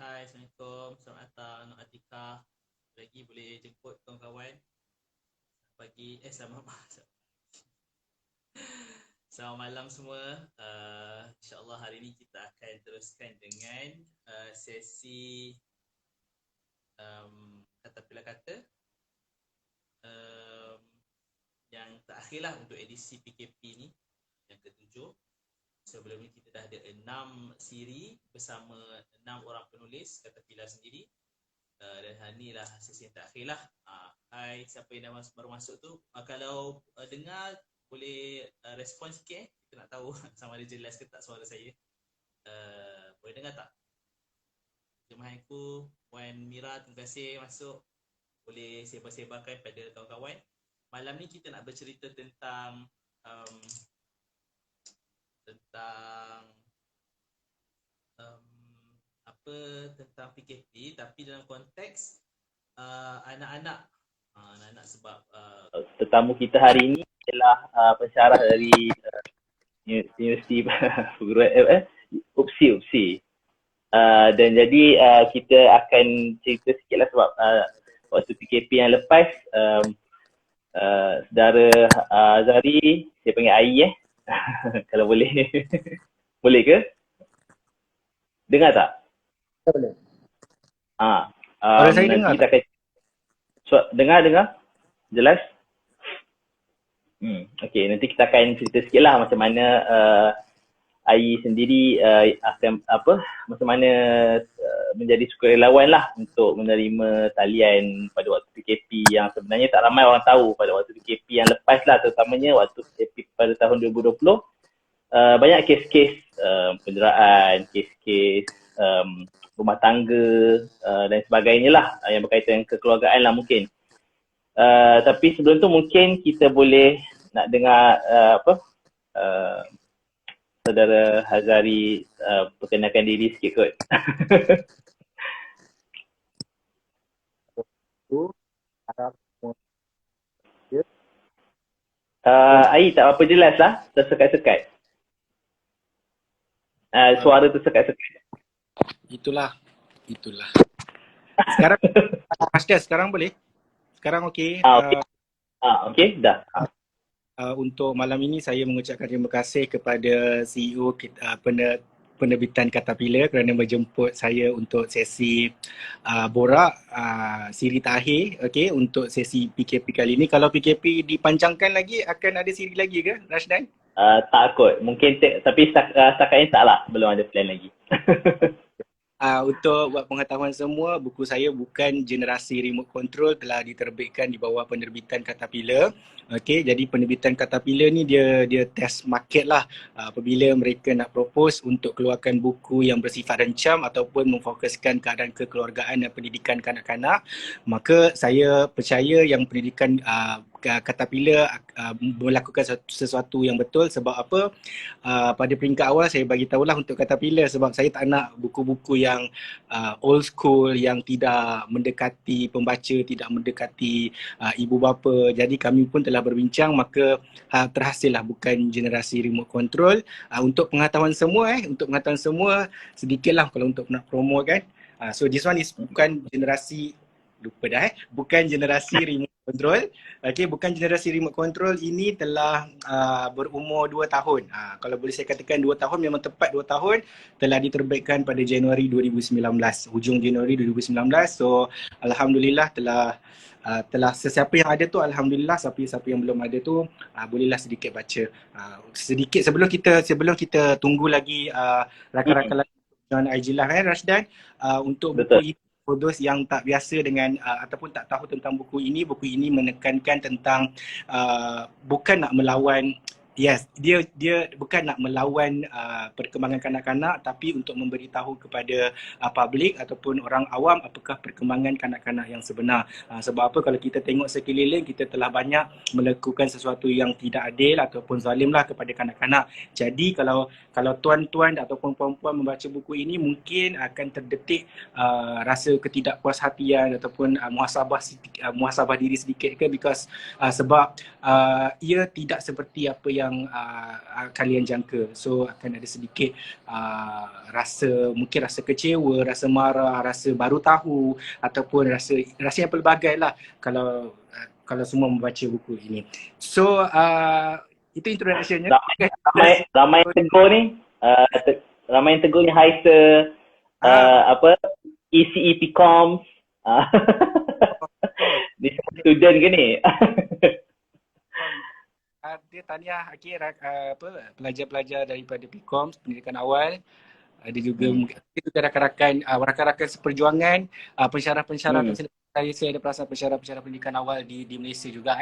Hai, Assalamualaikum. Selamat datang Nur Atikah. Lagi boleh jemput kawan-kawan. Pagi, selamat malam. Selamat malam semua. InsyaAllah hari ini kita akan teruskan dengan sesi kata pila kata yang terakhir lah untuk edisi PKP ni, yang ketujuh. Sebelum ni kita dah ada 6 siri bersama 6 orang penulis kata pila sendiri. Dan hari ni lah sesi yang terakhir lah. Hai, siapa yang dah baru masuk tu, kalau dengar boleh respon sikit. Kita nak tahu sama ada jelas ke tak suara saya. Boleh dengar tak? Jemaahku, Puan Mira, terima kasih masuk. Boleh sebar-sebarkan pada kawan-kawan. Malam ni kita nak bercerita tentang tentang PKP, tapi dalam konteks anak-anak. Anak-anak sebab tetamu kita hari ini adalah pensyarah dari Universiti UPSI. Dan jadi kita akan cerita sikit lah sebab waktu PKP yang lepas saudara Azari, saya panggil Ai kalau boleh. Boleh ke? Dengar tak? Boleh. Saya dengar kita akan dengar? Jelas? Okey, nanti kita akan cerita sikit lah macam mana Ai sendiri akan macam mana menjadi sukarelawan lah untuk menerima talian pada waktu PKP yang sebenarnya tak ramai orang tahu pada waktu PKP yang lepas lah, terutamanya waktu PKP pada tahun 2020. Banyak kes-kes penderaan, kes-kes rumah tangga dan sebagainya lah yang berkaitan dengan kekeluargaan lah mungkin. Tapi sebelum tu mungkin kita boleh nak dengar saudara Hazari perkenalkan diri sikit kot. Ai tak apa jelas lah, tersekat-sekat. Suara tersekat-sekat. Itulah. Sekarang sekarang boleh? Sekarang okey. Okey, dah. Untuk malam ini saya mengucapkan terima kasih kepada CEO penerbitan Katapila kerana menjemput saya untuk sesi borak siri terakhir, okey, untuk sesi PKP kali ini. Kalau PKP dipanjangkan lagi, akan ada siri lagi ke, Rashdan? Tak kot, mungkin tapi setakat ini tak lah, belum ada plan lagi. Untuk buat pengetahuan semua, buku saya bukan generasi remote control, telah diterbitkan di bawah penerbitan Katapila. Okey, jadi penerbitan Katapila ni dia test market lah apabila mereka nak propose untuk keluarkan buku yang bersifat rencam ataupun memfokuskan keadaan kekeluargaan dan pendidikan kanak-kanak. Maka saya percaya yang pendidikan Katapila melakukan sesuatu yang betul. Sebab apa? Pada peringkat awal saya bagi tahulah untuk Katapila, sebab saya tak nak buku-buku yang old school, yang tidak mendekati pembaca, tidak mendekati ibu bapa. Jadi kami pun telah berbincang, maka terhasillah bukan generasi remote control. Untuk pengetahuan semua, sedikitlah kalau untuk nak promo kan. So this one is bukan generasi bukan generasi remote control. Okey, bukan generasi remote control ini telah berumur 2 tahun. Kalau boleh saya katakan 2 tahun, memang tepat 2 tahun, telah diterbitkan pada Januari 2019, hujung Januari 2019. So alhamdulillah telah sesiapa yang ada tu alhamdulillah, siapa yang belum ada tu bolehlah sedikit baca. Sedikit sebelum kita tunggu lagi rakan-rakan lagi John Aijilah Rashdan untuk buku ini. For those yang tak biasa dengan ataupun tak tahu tentang buku ini menekankan tentang bukan nak melawan, dia bukan nak melawan perkembangan kanak-kanak, tapi untuk memberitahu kepada publik ataupun orang awam apakah perkembangan kanak-kanak yang sebenar. Sebab apa, kalau kita tengok sekeliling, kita telah banyak melakukan sesuatu yang tidak adil ataupun zalim lah kepada kanak-kanak. Jadi kalau tuan-tuan ataupun puan-puan membaca buku ini, mungkin akan terdetik rasa ketidakpuashatian ataupun muhasabah diri sedikit ke, because sebab ia tidak seperti apa yang kalian jangka. So akan ada sedikit mungkin rasa kecewa, rasa marah, rasa baru tahu ataupun rasa yang pelbagai lah kalau semua membaca buku ini. So itu introduction-nya. Ramai yang tegur ni. Ramai yang tegur ni hi sir. ECEP Coms. Ni student ke ni? Dia tahniah pelajar-pelajar daripada PCOMS, pendidikan awal. Ada juga mungkin rakan-rakan seperjuangan, pensyarah-pensyarah saya ada perasaan pensyarah pendidikan awal di Malaysia juga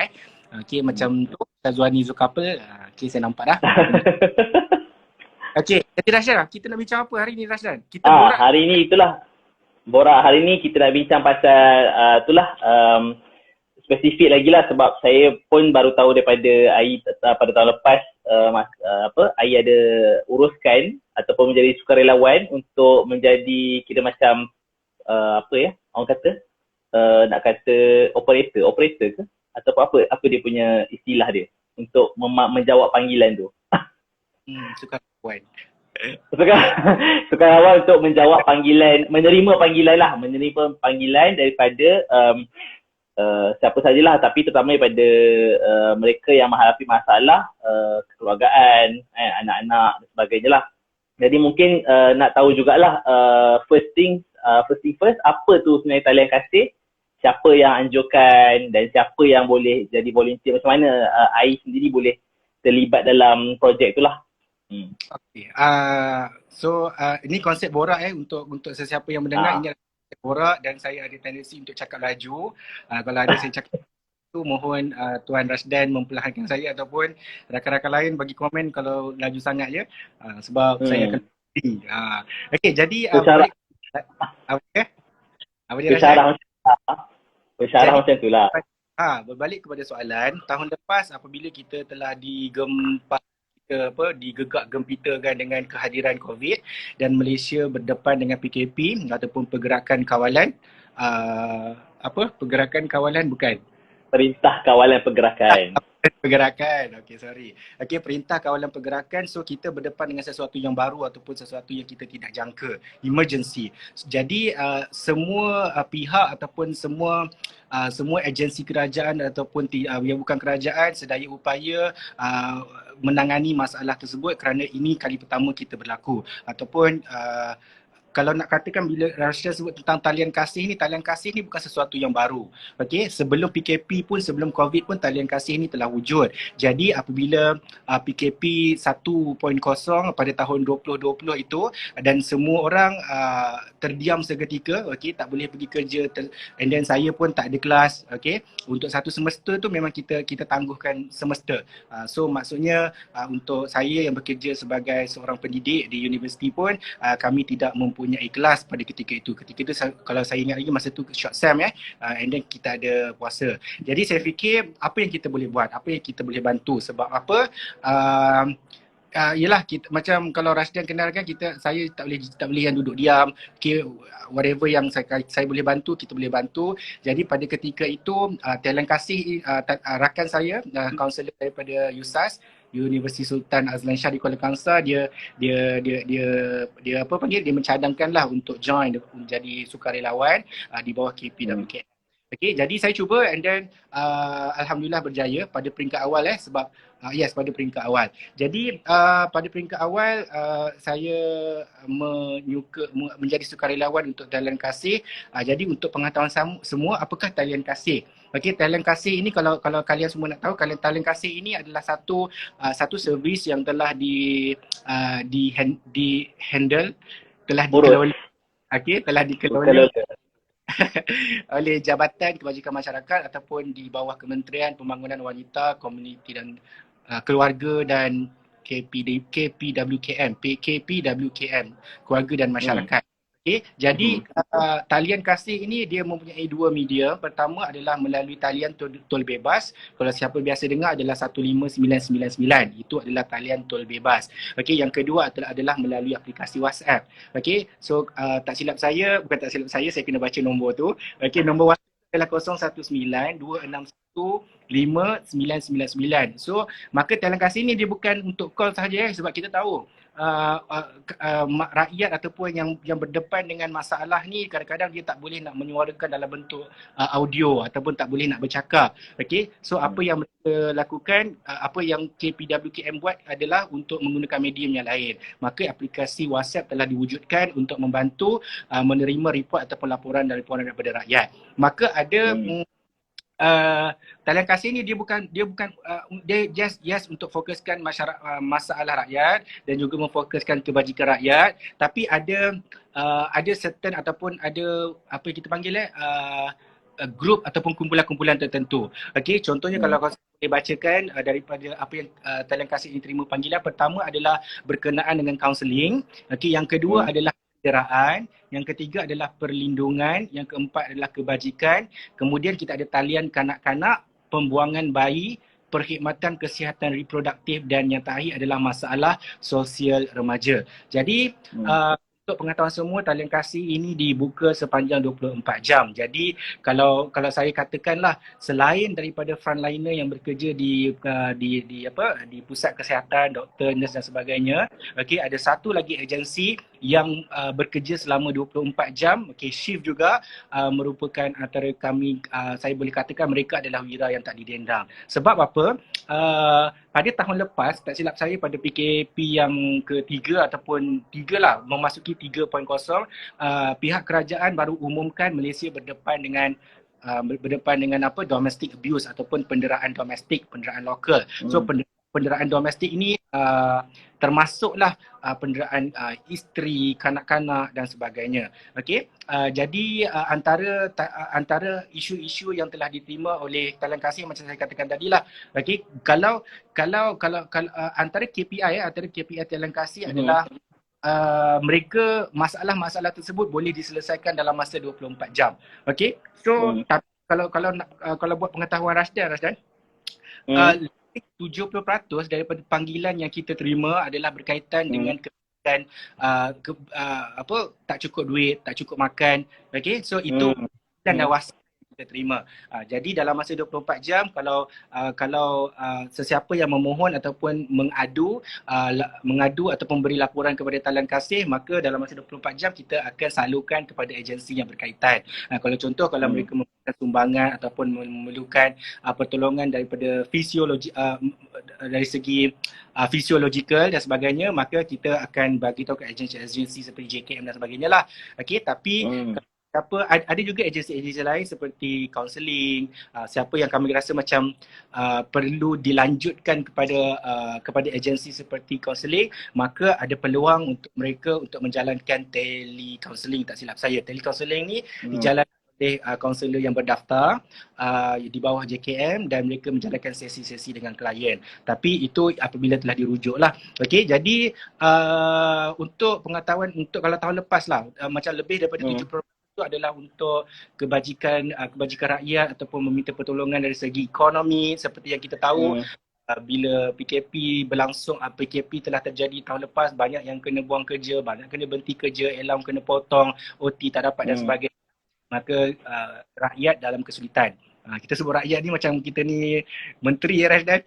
macam tu Syazwani Zulkapel, saya nampak dah. Jadi Rashdan, kita nak bincang apa hari ni Rashdan? Hari ni itulah borak hari ni kita nak bincang pasal spesifik lagi lah sebab saya pun baru tahu daripada Ai pada tahun lepas Ai ada uruskan ataupun menjadi sukarelawan untuk menjadi kira macam orang kata nak kata operator ke atau apa dia punya istilah dia untuk menjawab panggilan tu. Sukarelawan. Sukarelawan untuk menjawab panggilan, menerima panggilan daripada siapa sajalah, tapi terutama daripada mereka yang menghadapi masalah kekeluargaan, anak-anak dan sebagainya lah. Jadi mungkin nak tahu jugalah first thing first, apa tu sebenarnya talian kasih, siapa yang anjurkan dan siapa yang boleh jadi volunteer, macam mana Ai sendiri boleh terlibat dalam projek tu lah. Okay. Ini konsep borak untuk sesiapa yang mendengar. Ini borak dan saya ada tendensi untuk cakap laju. Kalau ada saya cakap tu mohon Tuan Rashdan memperlahankan saya ataupun rakan-rakan lain bagi komen kalau laju sangat ya. Sebab saya akan okey, jadi Bersyarah macam tu lah. Berbalik kepada soalan, tahun lepas apabila kita telah digegak gempitakan dengan kehadiran COVID dan Malaysia berdepan dengan PKP ataupun pergerakan kawalan Perintah Kawalan Pergerakan. Perintah Kawalan Pergerakan. So kita berdepan dengan sesuatu yang baru ataupun sesuatu yang kita tidak jangka, emergency. Jadi semua pihak ataupun semua agensi kerajaan ataupun yang bukan kerajaan sedaya upaya menangani masalah tersebut kerana ini kali pertama kita berlaku ataupun kalau nak katakan bila Rashdan sebut tentang talian kasih ni bukan sesuatu yang baru. Okey, sebelum PKP pun, sebelum COVID pun talian kasih ni telah wujud. Jadi apabila PKP 1.0 pada tahun 2020 itu dan semua orang terdiam seketika, okey, tak boleh pergi kerja and then saya pun tak ada kelas, okey. Untuk satu semester tu memang kita tangguhkan semester. So maksudnya untuk saya yang bekerja sebagai seorang pendidik di universiti pun kami tidak mempunyai kelas pada ketika itu. Ketika itu kalau saya ingat lagi masa tu short sem and then kita ada puasa. Jadi saya fikir apa yang kita boleh buat, apa yang kita boleh bantu, sebab apa yelah kita, macam kalau Rashdan kenal kan saya tak boleh yang duduk diam. Okay, whatever yang saya boleh bantu, kita boleh bantu. Jadi pada ketika itu talian kasih rakan saya, kaunselor daripada USAS, Universiti Sultan Azlan Shah di Kuala Kangsar, dia mencadangkanlah untuk join menjadi sukarelawan di bawah KPWKM. Okay, jadi saya cuba and then alhamdulillah berjaya pada peringkat awal sebab pada peringkat awal. Jadi pada peringkat awal saya menjadi sukarelawan untuk talian kasih. Jadi untuk pengetahuan semua, apakah talian kasih? Okey, talian kasih ini kalau kalian semua nak tahu, talian kasih ini adalah satu servis yang telah dikelola oleh Jabatan Kebajikan Masyarakat ataupun di bawah Kementerian Pembangunan Wanita, Komuniti dan Keluarga dan KPWKM, Keluarga dan Masyarakat. Okay, jadi talian kasih ini dia mempunyai dua media. Pertama adalah melalui talian tol bebas. Kalau siapa biasa dengar adalah 15999. Itu adalah talian tol bebas. Okey, yang kedua adalah melalui aplikasi WhatsApp. Okey, so tak silap saya kena baca nombor tu. Okey, nombor WhatsApp adalah 019 261 5999. So maka talian kasih ni dia bukan untuk call sahaja sebab kita tahu rakyat ataupun yang berdepan dengan masalah ni kadang-kadang dia tak boleh nak menyuarakan dalam bentuk audio ataupun tak boleh nak bercakap. Okay, so apa yang mereka lakukan, apa yang KPWKM buat adalah untuk menggunakan medium yang lain. Maka aplikasi WhatsApp telah diwujudkan untuk membantu menerima report ataupun laporan daripada rakyat. Maka ada talian kasih ni dia bukan dia just untuk fokuskan masalah rakyat dan juga memfokuskan kebajikan rakyat, tapi ada certain ataupun ada apa yang kita panggil grup ataupun kumpulan-kumpulan tertentu. Okey, contohnya kalau kau boleh bacakan daripada apa yang talian kasih ini terima panggilan, pertama adalah berkenaan dengan kaunseling. Okey, yang kedua adalah kecederaan, yang ketiga adalah perlindungan, yang keempat adalah kebajikan, kemudian kita ada talian kanak-kanak, pembuangan bayi, perkhidmatan kesihatan reproduktif, dan yang terakhir adalah masalah sosial remaja. Jadi untuk pengetahuan semua, talian kasih ini dibuka sepanjang 24 jam. Jadi kalau saya katakanlah, selain daripada frontliner yang bekerja di pusat kesihatan, doktor, nurse dan sebagainya, okey, ada satu lagi agensi yang bekerja selama 24 jam, okey, shift juga, merupakan antara kami, saya boleh katakan mereka adalah wira yang tak didendang. Sebab apa? Pada tahun lepas, tak silap saya pada PKP yang ketiga ataupun tiga lah, memasuki 3.0, pihak kerajaan baru umumkan Malaysia berdepan dengan apa, domestic abuse ataupun penderaan domestik, penderaan lokal. So penderaan domestik ini termasuklah penderaan isteri, kanak-kanak dan sebagainya. Okey, jadi antara isu-isu yang telah diterima oleh talian kasih macam saya katakan tadi lah. Okey, kalau antara KPI talian kasih adalah mereka masalah-masalah tersebut boleh diselesaikan dalam masa 24 jam. Okey, so tapi kalau buat pengetahuan Rasdan, 70% daripada panggilan yang kita terima adalah berkaitan dengan kebajikan, tak cukup duit, tak cukup makan. Okay, so itu dan dewasa kita terima. Jadi dalam masa 24 jam, kalau sesiapa yang memohon ataupun mengadu ataupun beri laporan kepada talian kasih, maka dalam masa 24 jam kita akan salurkan kepada agensi yang berkaitan. Kalau contoh, kalau mereka memerlukan sumbangan ataupun memerlukan pertolongan daripada fisiologi, dari segi fisiologikal dan sebagainya, maka kita akan bagi tahu ke agensi seperti JKM dan sebagainya lah. Okey, tapi ada juga agensi-agensi lain seperti kaunseling, siapa yang kami rasa macam perlu dilanjutkan kepada agensi seperti kaunseling, maka ada peluang untuk mereka untuk menjalankan tele-kaunseling. Tak silap saya, tele-kaunseling ni dijalankan oleh kaunselor yang berdaftar di bawah JKM dan mereka menjalankan sesi-sesi dengan klien. Tapi itu apabila telah dirujuk lah. Okey, jadi untuk pengetahuan, untuk kalau tahun lepas lah, macam lebih daripada 70% itu adalah untuk kebajikan rakyat ataupun meminta pertolongan dari segi ekonomi. Seperti yang kita tahu, bila PKP berlangsung, PKP telah terjadi tahun lepas, banyak yang kena buang kerja, banyak kena berhenti kerja, alarm kena potong, OT tak dapat dan sebagainya. Maka rakyat dalam kesulitan. Kita sebut rakyat ni macam kita ni menteri ya, Rasdan.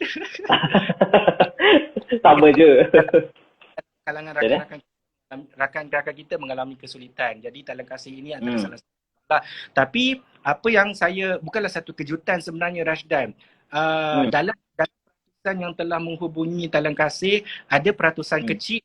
Sama je. Kalangan rakan-rakan kita mengalami kesulitan. Jadi talian kasih ini antara salah satu. Tapi apa yang saya, bukanlah satu kejutan sebenarnya, Rasdan. Dalam peratusan yang telah menghubungi talian kasih, ada peratusan kecil,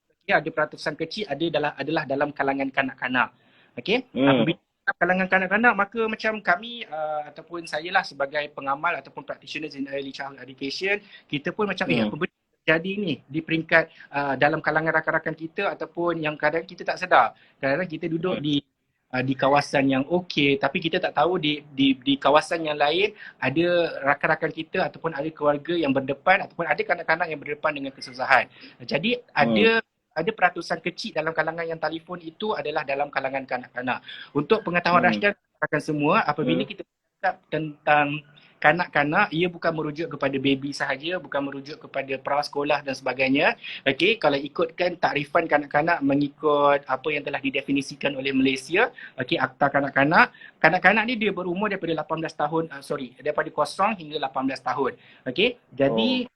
adalah dalam kalangan kanak-kanak. Okey? Apabila kalangan kanak-kanak, maka macam kami ataupun saya lah sebagai pengamal ataupun practitioners in early childhood education, kita pun macam apa benda terjadi ni di peringkat dalam kalangan rakan-rakan kita, ataupun yang kadang kita tak sedar. Kadang-kadang kita duduk di kawasan yang okey, tapi kita tak tahu di kawasan yang lain ada rakan-rakan kita ataupun ada keluarga yang berdepan ataupun ada kanak-kanak yang berdepan dengan kesusahan. Jadi ada peratusan kecil dalam kalangan yang telefon itu adalah dalam kalangan kanak-kanak. Untuk pengetahuan Rasdan akan semua, apabila kita bercakap tentang kanak-kanak, ia bukan merujuk kepada baby sahaja, bukan merujuk kepada prasekolah dan sebagainya. Okey, kalau ikutkan takrifan kanak-kanak mengikut apa yang telah didefinisikan oleh Malaysia, okey, Akta Kanak-kanak, kanak-kanak ni dia berumur daripada 18 tahun, daripada 0 hingga 18 tahun. Okey, jadi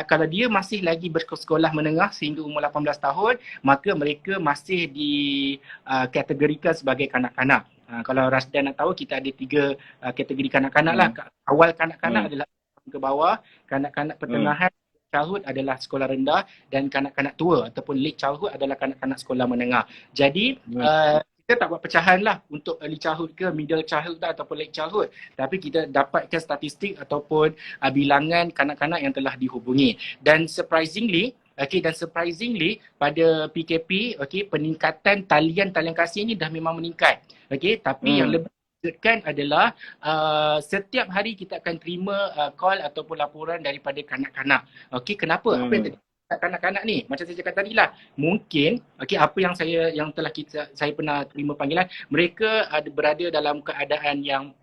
kalau dia masih lagi bersekolah menengah sehingga umur 18 tahun, maka mereka masih dikategorikan sebagai kanak-kanak. Kalau Rasdan nak tahu, kita ada 3 kategori kanak-kanak lah. Awal kanak-kanak adalah ke bawah, kanak-kanak pertengahan, childhood adalah sekolah rendah, dan kanak-kanak tua ataupun late childhood adalah kanak-kanak sekolah menengah. Jadi kita tak buat pecahan lah untuk early childhood ke middle childhood ataupun late childhood, tapi kita dapatkan statistik ataupun bilangan kanak-kanak yang telah dihubungi. Dan surprisingly pada PKP, peningkatan talian kasih ni dah memang meningkat. Tapi yang lebih mengejutkan adalah setiap hari kita akan terima call ataupun laporan daripada kanak-kanak. Kenapa? Apa yang kanak-kanak ni, macam saya cakap tadi lah, mungkin apa yang saya pernah terima panggilan, mereka berada dalam keadaan yang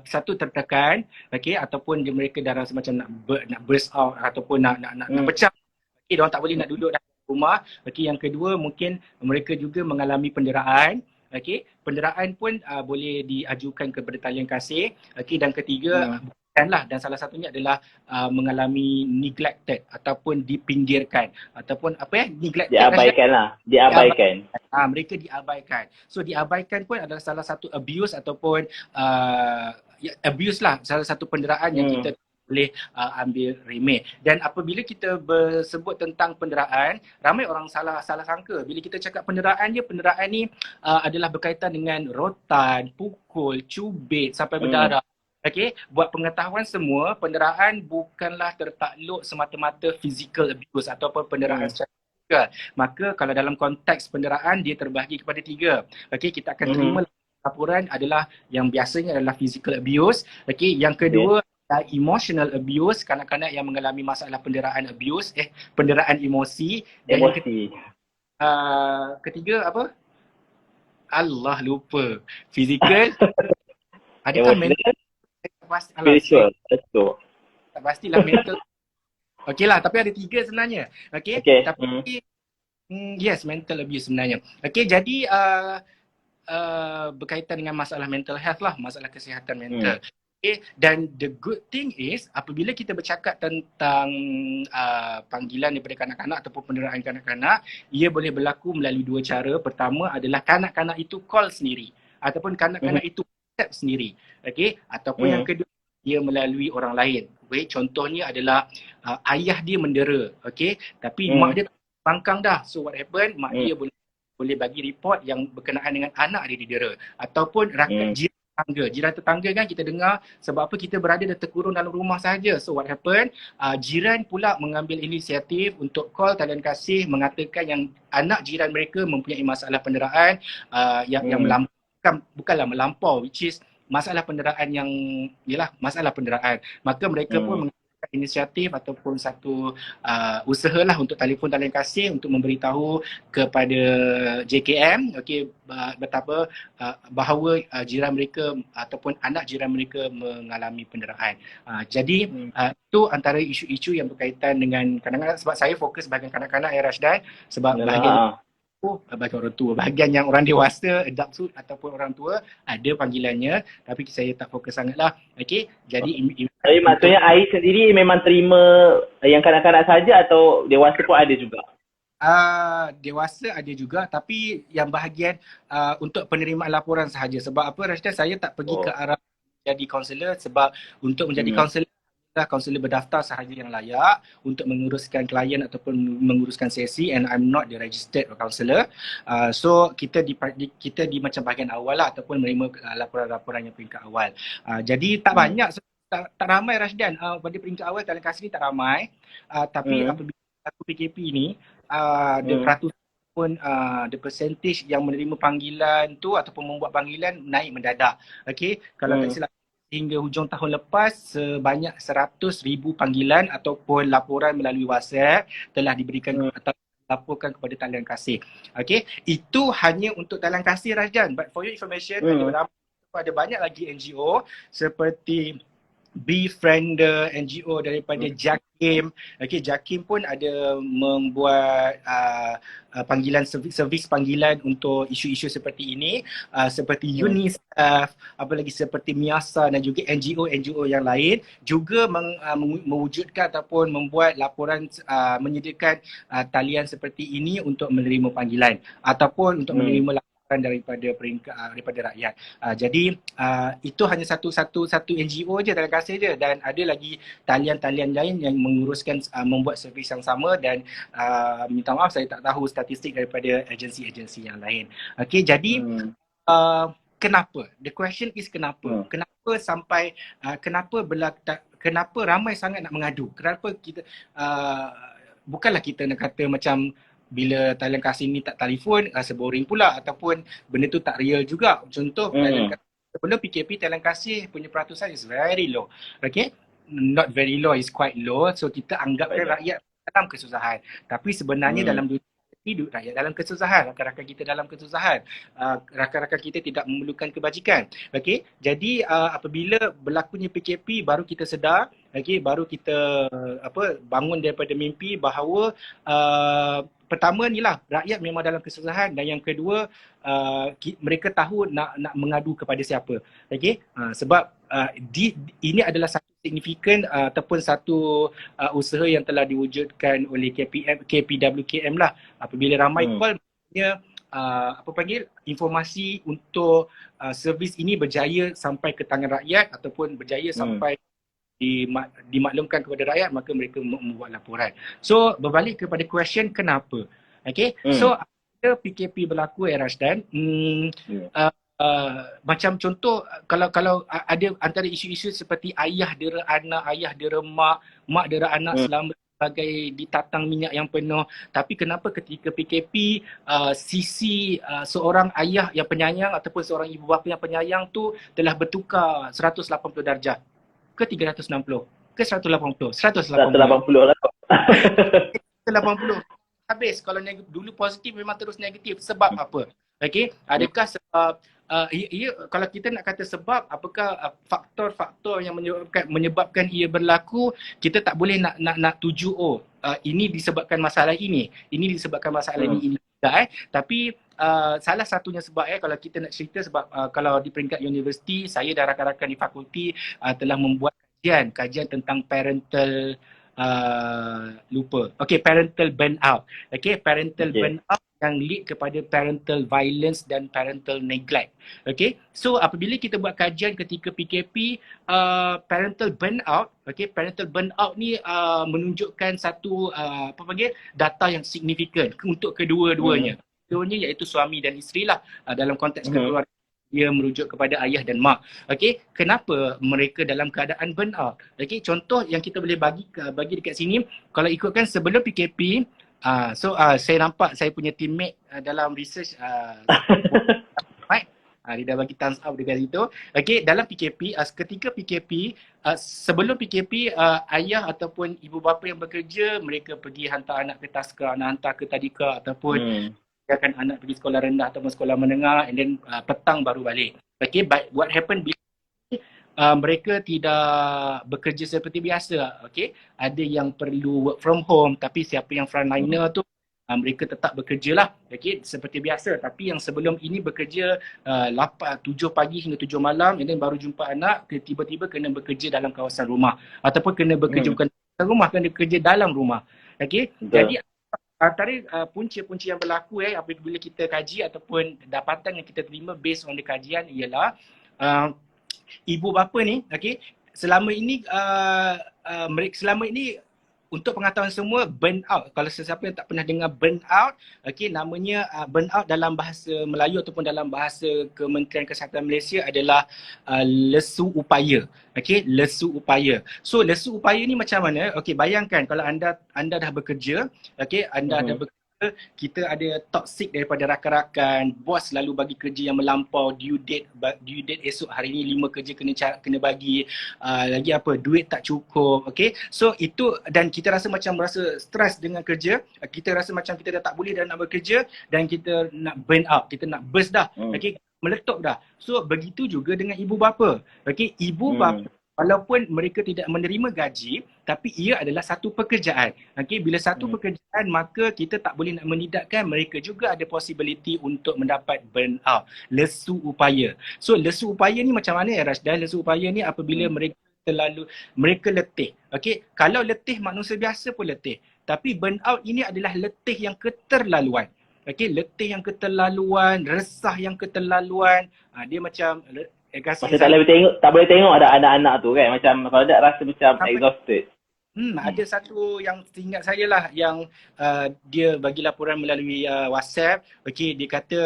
satu tertekan, ataupun mereka dah rasa macam nak burst out ataupun nak pecah. Diorang tak boleh nak duduk dalam rumah. Yang kedua, mungkin mereka juga mengalami penderaan. Penderaan pun boleh diajukan kepada talian kasih. Dan ketiga, dan salah satunya adalah mengalami neglected ataupun dipinggirkan ataupun neglected, diabaikan. Mereka diabaikan. So diabaikan pun adalah salah satu abuse ataupun abuse lah, salah satu penderaan yang kita boleh ambil remeh. Dan apabila kita bersebut tentang penderaan, ramai orang salah sangka. Bila kita cakap penderaan ni adalah berkaitan dengan rotan, pukul, cubit sampai berdarah. Buat pengetahuan semua, penderaan bukanlah tertakluk semata-mata physical abuse ataupun penderaan secara fizikal. Maka kalau dalam konteks penderaan, dia terbahagi kepada 3. Kita akan terima laporan adalah yang biasanya adalah physical abuse. Yang kedua, emotional abuse, kanak-kanak yang mengalami masalah penderaan abuse, penderaan emosi. Dan yang ketiga apa? Allah lupa. Physical. Adakah mental? Spiritual. Tak pastilah mental. Okey lah, tapi ada 3 sebenarnya. Tapi yes, mental abuse sebenarnya. Jadi berkaitan dengan masalah mental health lah, masalah kesihatan mental. Dan the good thing is, apabila kita bercakap tentang panggilan daripada kanak-kanak ataupun penderaan kanak-kanak, ia boleh berlaku melalui 2 cara. Pertama adalah kanak-kanak itu call sendiri ataupun kanak-kanak itu WhatsApp sendiri. Ataupun yang kedua, dia melalui orang lain. Contohnya adalah ayah dia mendera, tapi mak dia pangkang dah. So what happen? Mak dia boleh bagi report yang berkenaan dengan anak dia didera. Ataupun rakyat jiran tetangga kan kita dengar, sebab apa kita berada dan terkurung dalam rumah sahaja. So what happen? Jiran pula mengambil inisiatif untuk call talian kasih mengatakan yang anak jiran mereka mempunyai masalah penderaan yang melampau, bukanlah melampau, which is masalah penderaan yang masalah penderaan. Maka mereka pun mengambil inisiatif ataupun satu usahalah untuk telefon talian kasih untuk memberitahu kepada JKM betapa bahawa jiran mereka ataupun anak jiran mereka mengalami penderaan. Jadi itu antara isu-isu yang berkaitan dengan kanak-kanak, sebab saya fokus bahagian kanak-kanak Rashdan, sebab bahagian bahagian yang orang dewasa, adult ataupun orang tua ada panggilannya, tapi saya tak fokus sangatlah. Jadi tapi maksudnya Ai sendiri memang terima yang kanak-kanak saja atau dewasa pun ada juga? Dewasa ada juga, tapi yang bahagian untuk penerimaan laporan sahaja. Sebab apa Rashdan, saya tak pergi ke arah jadi kaunselor, sebab untuk menjadi kaunselor berdaftar sahaja yang layak untuk menguruskan klien ataupun menguruskan sesi, and I'm not the registered counselor. So kita di macam bahagian awal lah, ataupun menerima laporan-laporan yang peringkat awal. Jadi tak banyak, tak ramai Rashdan. Pada peringkat awal talian kasih ni tak ramai. Tapi apabila aku PKP ni, the peraturan pun the percentage yang menerima panggilan tu ataupun membuat panggilan naik mendadak. Kalau tak silap, hingga hujung tahun lepas sebanyak 100,000 panggilan ataupun laporan melalui WhatsApp telah diberikan atau laporkan kepada talian kasih. Itu hanya untuk talian kasih Rashdan. But for your information, ada banyak lagi NGO seperti befriender NGO daripada JAKIM. Okey, JAKIM pun ada membuat panggilan servis panggilan untuk isu-isu seperti ini, seperti UNICEF, apa lagi seperti MIASA dan juga NGO yang lain juga mewujudkan ataupun membuat laporan, menyediakan talian seperti ini untuk menerima panggilan ataupun untuk menerima daripada peringkat daripada rakyat. Jadi itu hanya satu NGO je dalam kasih je, dan ada lagi talian-talian lain yang menguruskan membuat servis yang sama, dan minta maaf saya tak tahu statistik daripada agensi-agensi yang lain. Okey, jadi kenapa? The question is kenapa? Kenapa sampai kenapa ramai sangat nak mengadu? Kenapa kita bukanlah kita nak kata macam bila talian kasih ni tak telefon, rasa boring pula ataupun benda tu tak real juga. Contoh, talian kasih, sebelum PKP talian kasih punya peratusan is very low. Okay? Not very low, is quite low. So kita anggapkan rakyat dalam kesusahan. Tapi sebenarnya dalam dunia hidup rakyat dalam kesusahan, rakan-rakan kita dalam kesusahan, rakan-rakan kita tidak memerlukan kebajikan. Okey, jadi apabila berlakunya PKP baru kita sedar, okey, baru kita bangun daripada mimpi bahawa pertama ni lah, rakyat memang dalam kesusahan, dan yang kedua mereka tahu nak mengadu kepada siapa. Okey, sebab ini adalah satu signifikan ataupun satu usaha yang telah diwujudkan oleh KPWKM lah. Apabila ramai call, maknanya informasi untuk servis ini berjaya sampai ke tangan rakyat ataupun berjaya sampai dimaklumkan kepada rakyat, maka mereka membuat laporan. So berbalik kepada question kenapa. Okay, so apabila PKP berlaku Rashdan, macam contoh, kalau ada antara isu-isu seperti ayah dera anak, ayah dera mak, mak dera anak selama sebagai ditatang minyak yang penuh. Tapi kenapa ketika PKP sisi seorang ayah yang penyayang ataupun seorang ibu bapa yang penyayang tu telah bertukar 180 darjah ke 360 ke 180 lah. 180 habis. Kalau dulu positif memang terus negatif. Sebab apa? Okey, adakah sebab kalau kita nak kata sebab, apakah faktor-faktor yang menyebabkan ia berlaku, kita tak boleh nak tuju ini disebabkan masalah ini disebabkan masalah ini tapi salah satunya sebab kalau kita nak cerita, sebab kalau di peringkat universiti, saya dan rakan-rakan di fakulti telah membuat kajian tentang parental parental burnout. Okay, parental burnout yang lead kepada parental violence dan parental neglect. Okay, so apabila kita buat kajian ketika PKP, parental burnout, parental burnout ni menunjukkan satu data yang signifikan untuk kedua-duanya. Keduanya iaitu suami dan isteri lah, dalam konteks keluarga. Dia merujuk kepada ayah dan mak. Okey, kenapa mereka dalam keadaan burnout? Okey, contoh yang kita boleh bagi dekat sini, kalau ikutkan sebelum PKP, saya nampak saya punya teammate dalam research dia dah bagi thumbs up dekat situ. Okey, dalam PKP, ketika PKP, sebelum PKP, ayah ataupun ibu bapa yang bekerja, mereka pergi hantar anak ke taska, hantar ke tadika ataupun akan anak pergi sekolah rendah ataupun sekolah menengah, and then petang baru balik. Okay, but what happened bila mereka tidak bekerja seperti biasa. Okay, ada yang perlu work from home, tapi siapa yang frontliner tu mereka tetap bekerja lah, okay, seperti biasa. Tapi yang sebelum ini bekerja 7 pagi hingga 7 malam, and then baru jumpa anak, tiba-tiba kena bekerja dalam kawasan rumah ataupun kena bekerja bukan dalam rumah, kena bekerja dalam rumah. Okay, jadi antara punca-punca yang berlaku apabila kita kaji ataupun dapatan yang kita terima based on the kajian ialah ibu bapa ni, selama ini untuk pengetahuan semua, burnout, kalau sesiapa yang tak pernah dengar burnout, namanya burnout dalam bahasa Melayu ataupun dalam bahasa Kementerian Kesihatan Malaysia adalah lesu upaya. Lesu upaya. So lesu upaya ni macam mana? Bayangkan kalau anda dah bekerja, anda dah bekerja, kita ada toxic daripada rakan-rakan, bos selalu bagi kerja yang melampau, due date esok hari ni 5 kerja kena bagi, lagi duit tak cukup. So itu, dan kita rasa stres dengan kerja, kita rasa macam kita dah tak boleh dah nak bekerja, dan kita nak burn out, kita nak burst dah, meletup dah. So begitu juga dengan ibu bapa. Ibu bapa walaupun mereka tidak menerima gaji, tapi ia adalah satu pekerjaan. Okey, bila satu pekerjaan, maka kita tak boleh nak menidakkan mereka juga ada possibility untuk mendapat burnout, lesu upaya. So lesu upaya ni macam mana ya Rasdah? Lesu upaya ni apabila mereka letih. Okey, kalau letih manusia biasa pun letih. Tapi burnout ini adalah letih yang keterlaluan. Okey, letih yang keterlaluan, resah yang keterlaluan. Dia macam Macam tak boleh tengok ada anak-anak tu kan. Macam kalau tak rasa macam exhausted. Ada satu yang ingat saya lah yang dia bagi laporan melalui WhatsApp. Okey, dia kata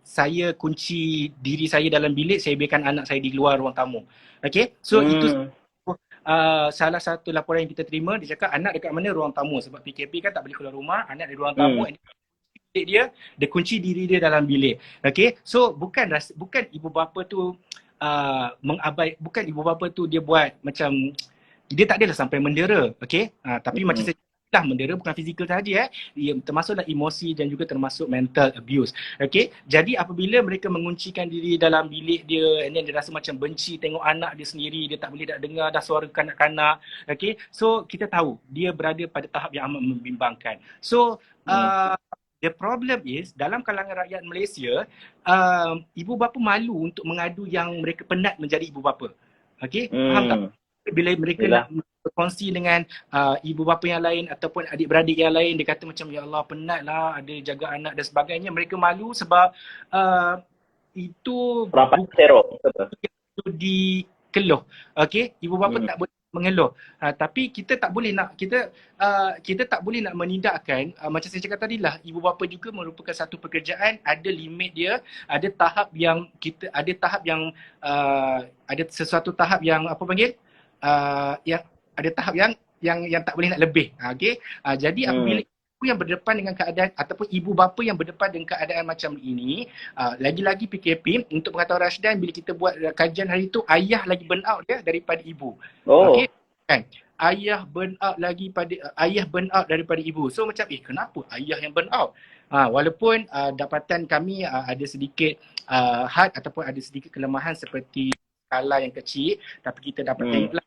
saya kunci diri saya dalam bilik, saya biarkan anak saya di luar ruang tamu. Okey, so itu salah satu laporan yang kita terima. Dia cakap anak dekat mana? Ruang tamu. Sebab PKP kan tak boleh keluar rumah, anak di ruang tamu. Dia kunci diri dia dalam bilik. Okay, so bukan ibu bapa tu bukan ibu bapa tu dia buat macam, dia tak adalah sampai mendera. Okay, tapi macam saya lah, mendera bukan fizikal saja ia termasuklah emosi dan juga termasuk mental abuse. Okay, jadi apabila mereka menguncikan diri dalam bilik dia, and then dia rasa macam benci tengok anak dia sendiri, dia tak boleh nak dengar dah suara kanak-kanak. Okay, so kita tahu dia berada pada tahap yang amat membimbangkan. So the problem is, dalam kalangan rakyat Malaysia, ibu bapa malu untuk mengadu yang mereka penat menjadi ibu bapa. Okey, faham tak? Bila mereka nak berkongsi dengan ibu bapa yang lain ataupun adik-beradik yang lain, dia kata macam, ya Allah penat lah ada jaga anak dan sebagainya. Mereka malu sebab itu rapat teror. Itu dikeluh. Okey, ibu bapa tak boleh mengeluh. Tapi kita tak boleh nak kita tak boleh nak menidakkan, macam saya cakap tadi lah, ibu bapa juga merupakan satu pekerjaan, ada limit dia, ada tahap yang ada sesuatu tahap yang apa panggil, yang ada tahap yang tak boleh nak lebih. Okey, jadi apabila ibu yang berdepan dengan keadaan ataupun ibu bapa yang berdepan dengan keadaan macam ini, lagi-lagi PKP, untuk pengetahuan Rashdan, bila kita buat kajian hari tu, ayah lagi burn out dia daripada ibu. Okey, kan? Ayah burn out daripada ibu. So macam kenapa ayah yang burn out? Walaupun dapatan kami ada sedikit had ataupun ada sedikit kelemahan seperti skala yang kecil, tapi kita dapat tengoklah,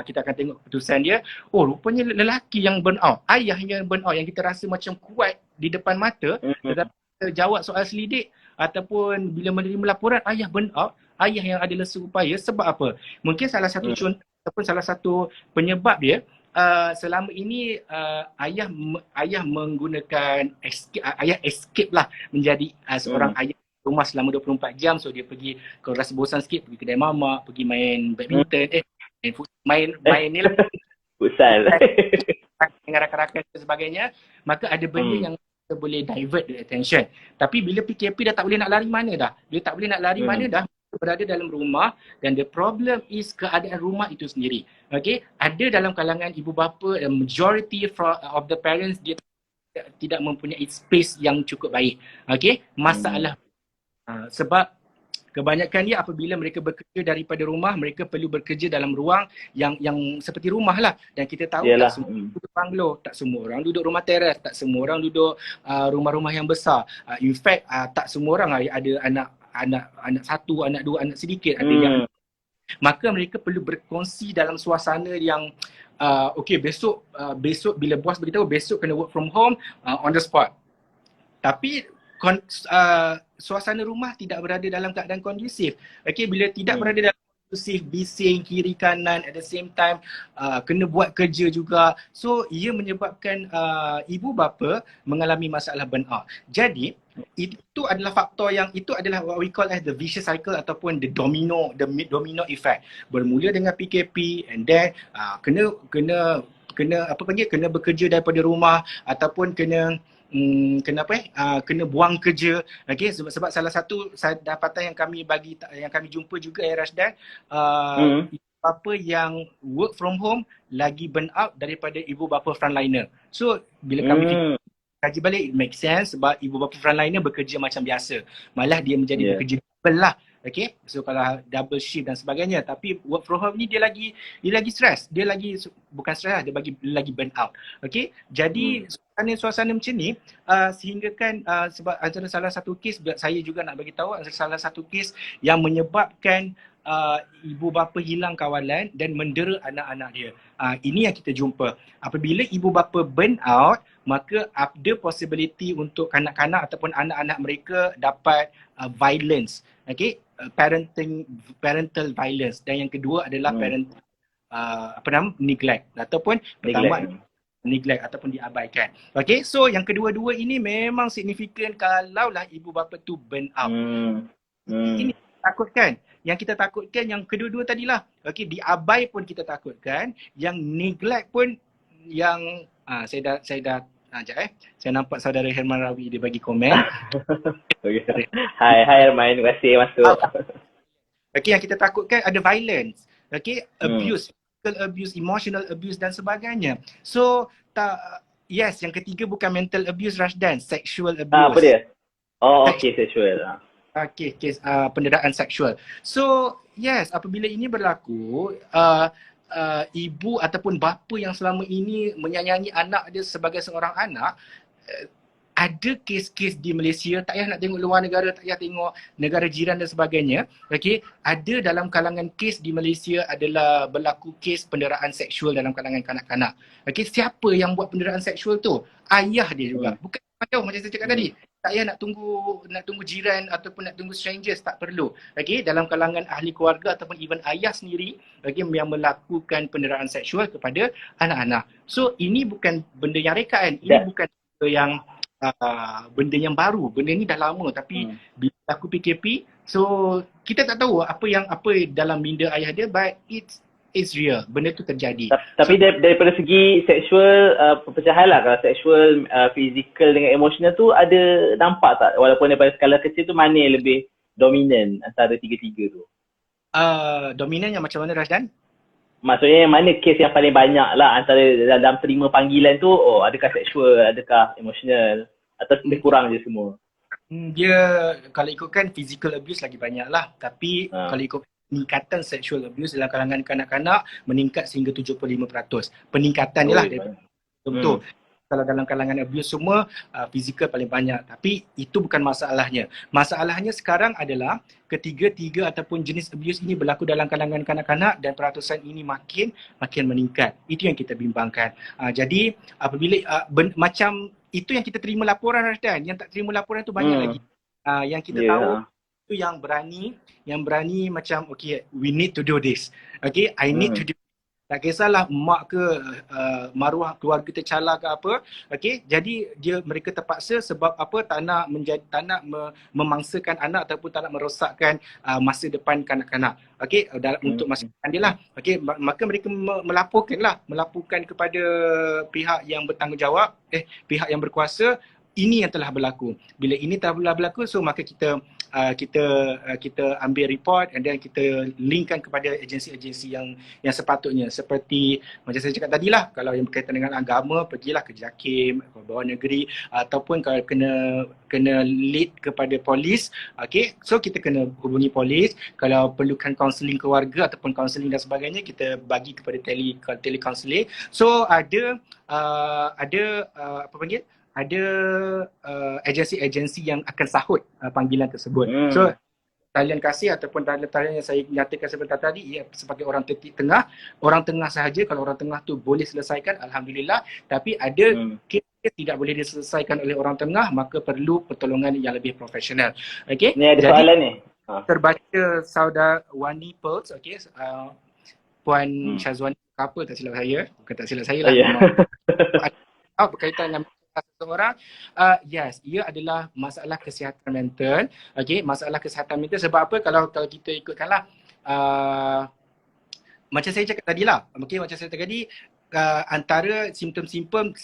kita akan tengok keputusan dia. Rupanya lelaki yang burn out, ayah yang burn out, yang kita rasa macam kuat di depan mata, tetapi kita jawab soal selidik ataupun bila menerima laporan ayah burn out, ayah yang ada lesu upaya. Sebab apa? Mungkin salah satu contoh ataupun salah satu penyebab dia, selama ini ayah menggunakan escape lah menjadi seorang ayah rumah selama 24 jam. So dia pergi, kalau rasa bosan sikit, pergi kedai mamak, pergi main badminton, main ni lah, futsal dengan rakan-rakan dan sebagainya. Maka ada benda yang kita boleh divert the attention. Tapi bila PKP dah tak boleh nak lari mana dah. Bila tak boleh nak lari mana dah, berada dalam rumah, dan the problem is keadaan rumah itu sendiri. Okay, ada dalam kalangan ibu bapa, majority of the parents, dia tidak mempunyai space yang cukup baik. Okay, masalah sebab kebanyakan dia apabila mereka bekerja daripada rumah, mereka perlu bekerja dalam ruang yang seperti rumah lah. Dan kita tahu tak semua duduk banglo, tak semua orang duduk rumah teres, tak semua orang duduk rumah-rumah yang besar. In fact, tak semua orang ada anak satu, anak dua, anak sedikit, ada yang, maka mereka perlu berkongsi dalam suasana yang okay, besok bila bos beritahu besok kena work from home, on the spot. Tapi suasana rumah tidak berada dalam keadaan kondusif. Okay, bila tidak berada dalam kondusif, bising kiri kanan, at the same time kena buat kerja juga. So ia menyebabkan ibu bapa mengalami masalah burnout. Jadi itu adalah faktor yang, itu adalah what we call as the vicious cycle ataupun the domino effect. Bermula dengan PKP, and then kena bekerja daripada rumah, ataupun kena buang kerja. Okay, sebab salah satu dapatan yang kami jumpa juga Rashdan, ibu bapa yang work from home lagi burn out daripada ibu bapa frontliner. So bila kami kaji balik, it make sense, sebab ibu bapa frontliner bekerja macam biasa, malah dia menjadi bekerja double lah. Okay, so kalau double shift dan sebagainya, tapi work from home ni dia lagi stress, dia lagi bukan stress, dia lagi burn out. Okay, jadi suasana macam ni sehingga kan sebab antara salah satu kes, saya juga nak bagi tahu, antara salah satu kes yang menyebabkan ibu bapa hilang kawalan dan mendera anak-anak dia. Ini yang kita jumpa. Apabila ibu bapa burn out, maka ada possibility untuk kanak-kanak ataupun anak-anak mereka dapat violence. Okay? Parental violence. Dan yang kedua adalah neglect ataupun pertama neglect ataupun diabaikan. Okay, so yang kedua-dua ini memang signifikan kalaulah ibu bapa tu burn out. Ini takutkan. Yang kita takutkan yang kedua-dua tadilah. Okay, diabai pun kita takutkan. Yang neglect pun yang saya dah saya nampak saudara Herman Rawi dia bagi komen. Hai Herman, terima kasih masuk. Okay, yang kita takutkan ada violence. Okay, abuse. Abuse, emotional abuse dan sebagainya. So, yes, yang ketiga bukan mental abuse, Rashdan, sexual abuse. Apa dia? Oh, okay, sexual. Okay, kes penderaan seksual. So, yes, apabila ini berlaku, ibu ataupun bapa yang selama ini menyayangi anak dia sebagai seorang anak, ada kes-kes di Malaysia, tak payah nak tengok luar negara, tak payah tengok negara jiran dan sebagainya. Okay, ada dalam kalangan kes di Malaysia adalah berlaku kes penderaan seksual dalam kalangan kanak-kanak. Okay, siapa yang buat penderaan seksual tu? Ayah dia juga. Bukan jauh macam saya cakap tadi. Tak payah nak tunggu jiran ataupun nak tunggu strangers, tak perlu. Okay, dalam kalangan ahli keluarga ataupun even ayah sendiri, okay, yang melakukan penderaan seksual kepada anak-anak. So, ini bukan benda yang rekaan. Ini bukan benda yang benda yang baru. Benda ni dah lama tapi bila aku PKP, so kita tak tahu apa dalam minda ayah dia, but it's real. Benda tu terjadi. Tapi daripada segi seksual, perpecahan lah, kalau seksual, fizikal dengan emosional tu ada nampak tak? Walaupun daripada skala kecil tu mana yang lebih dominan antara tiga-tiga tu? Dominan yang macam mana, Rashdan? Maksudnya yang mana kes yang paling banyak lah antara dalam terima panggilan tu, adakah seksual, adakah emosional, atau lebih kurang je semua? Dia kalau ikutkan physical abuse lagi banyak lah. Tapi kalau ikut peningkatan sexual abuse dalam kalangan kanak-kanak meningkat sehingga 75%. Peningkatan ni lah betul. Kalau dalam kalangan abuse semua, fizikal paling banyak. Tapi itu bukan masalahnya. Masalahnya sekarang adalah ketiga-tiga ataupun jenis abuse ini berlaku dalam kalangan kanak-kanak dan peratusan ini makin meningkat. Itu yang kita bimbangkan. Jadi apabila macam itu yang kita terima laporan, Rashdan. Yang tak terima laporan tu banyak lagi. Yang kita tahu itu yang berani macam okay, we need to do this. Okay, I need to do. Tak kisahlah mak ke maruah keluarga tercala ke apa. Okay, jadi mereka terpaksa sebab apa, tak nak memangsakan anak ataupun tak nak merosakkan masa depan kanak-kanak. Okay, untuk masa depan dia lah. Okay, maka mereka melaporkan kepada pihak yang bertanggungjawab, pihak yang berkuasa. Ini yang telah berlaku. Bila ini telah berlaku, so maka kita ambil report and then kita linkkan kepada agensi-agensi yang sepatutnya. Seperti macam saya cakap tadi lah, kalau yang berkaitan dengan agama, pergilah ke JAKIM, ke bawah negeri, ataupun kalau kena lead kepada polis, okay, so kita kena hubungi polis. Kalau perlukan kaunseling keluarga ataupun kaunseling dan sebagainya, kita bagi kepada telecounseling. So ada ada agensi-agensi yang akan sahut panggilan tersebut. So, talian kasih ataupun talian yang saya nyatakan sebentar tadi, ia sebagai orang titik tengah. Orang tengah sahaja, kalau orang tengah tu boleh selesaikan, Alhamdulillah. Tapi ada kes tidak boleh diselesaikan oleh orang tengah, maka perlu pertolongan yang lebih profesional. Okay? Ni ada soalan ni. Terbaca saudara Wani Pearls, okay, Puan Syazwani apa tak silap saya, bukan tak silap saya lah. Berkaitan dengan seseorang, yes, ia adalah masalah kesihatan mental. Okay, masalah kesihatan mental sebab apa? Kalau kita ikutkanlah macam saya cakap tadi lah, okay, macam saya cakap tadi, antara simptom-simptom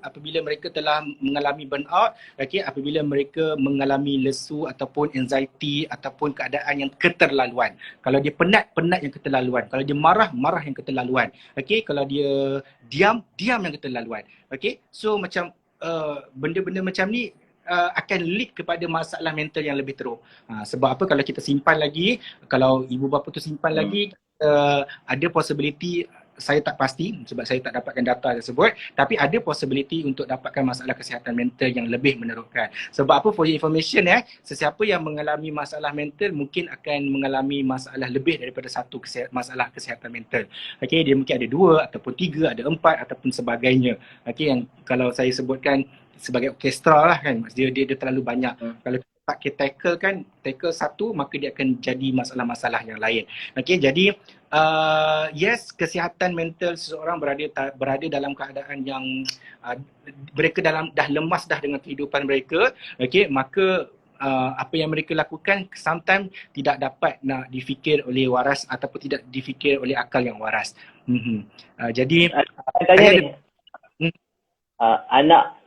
apabila mereka telah mengalami burnout, okay, apabila mereka mengalami lesu ataupun anxiety ataupun keadaan yang keterlaluan. Kalau dia penat yang keterlaluan. Kalau dia marah yang keterlaluan. Okay, kalau dia diam yang keterlaluan. Okay, so macam benda-benda macam ni akan lead kepada masalah mental yang lebih teruk. Sebab apa? Kalau kita simpan lagi, kalau ibu bapa tu simpan lagi, ada possibility saya tak pasti sebab saya tak dapatkan data tersebut, tapi ada possibility untuk dapatkan masalah kesihatan mental yang lebih menerukkan. Sebab apa, for your information sesiapa yang mengalami masalah mental mungkin akan mengalami masalah lebih daripada satu masalah kesihatan mental. Okey, dia mungkin ada 2 ataupun 3, ada 4 ataupun sebagainya. Okey, yang kalau saya sebutkan sebagai orkestra lah kan, dia terlalu banyak. Kalau kita tackle satu, maka dia akan jadi masalah-masalah yang lain. Okey, jadi yes, kesihatan mental seseorang berada dalam keadaan yang mereka dah lemas dah dengan kehidupan mereka, okey, maka apa yang mereka lakukan sometimes tidak dapat nak difikir oleh waras ataupun tidak difikir oleh akal yang waras. Jadi tanya ni,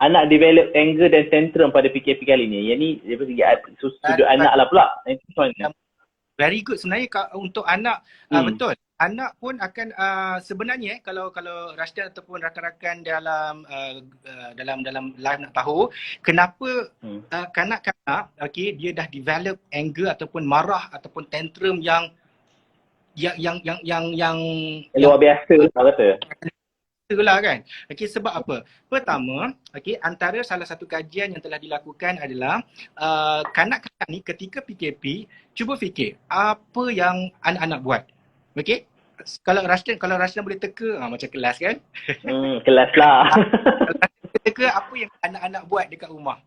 anak develop anger dan tantrum pada PKP kali ni. Yang ni daripada sudut anak lah pula. Itu macam mana? Very good sebenarnya untuk anak. Betul, anak pun akan sebenarnya kalau Rashdan ataupun rakan-rakan dalam live nak tahu kenapa kanak-kanak dia dah develop anger ataupun marah ataupun tantrum yang luar biasa lah kata. Itulah kan. Okey, sebab apa? Pertama, antara salah satu kajian yang telah dilakukan adalah kanak-kanak ni ketika PKP, cuba fikir apa yang anak-anak buat. Okey? Kalau Rashdan boleh teka macam kelas kan? Kelas lah. Kalau teka apa yang anak-anak buat dekat rumah?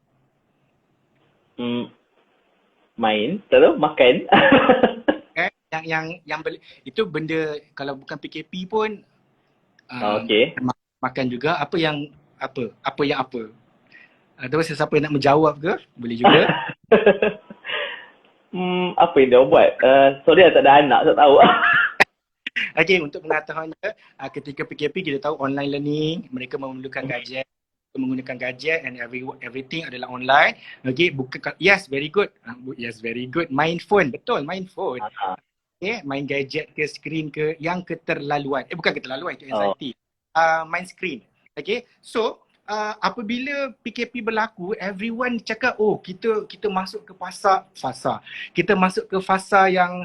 Main, tahu makan. Yang itu benda kalau bukan PKP pun makan juga. Apa yang terus siapa yang nak menjawab ke boleh juga. Apa yang dia buat? Sorry tak ada anak, tak tahu. Okey, untuk pengetahuannya, ketika PKP kita tahu online learning, mereka memerlukan gadget, menggunakan gadget and everything adalah online. Okey, bukan yes very good. Yes very good. Main phone, betul, main phone. Main gadget ke screen ke yang keterlaluan. Bukan keterlaluan, itu anxiety. Main screen. Okay, so apabila PKP berlaku, everyone cakap kita masuk ke fasa. Kita masuk ke fasa yang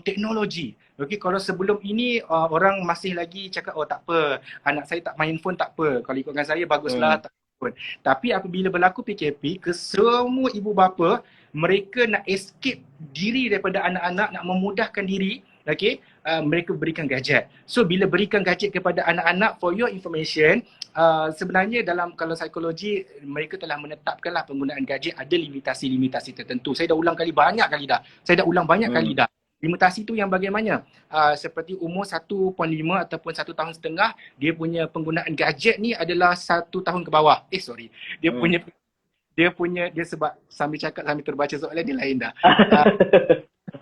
teknologi. Okay, kalau sebelum ini orang masih lagi cakap tak apa, anak saya tak main phone tak apa. Kalau ikutkan saya baguslah tak main phone. Tapi apabila berlaku PKP, kesemua ibu bapa mereka nak escape diri daripada anak-anak, nak memudahkan diri, mereka berikan gadget. So bila berikan gadget kepada anak-anak, for your information, sebenarnya kalau psikologi mereka telah menetapkanlah penggunaan gadget ada limitasi-limitasi tertentu. Saya dah ulang banyak kali dah. Limitasi tu yang bagaimana? Seperti umur 1.5 ataupun 1 tahun setengah, dia punya penggunaan gadget ni adalah 1 tahun ke bawah. Dia sebab sambil cakap sambil terbaca soalan dia lain dah.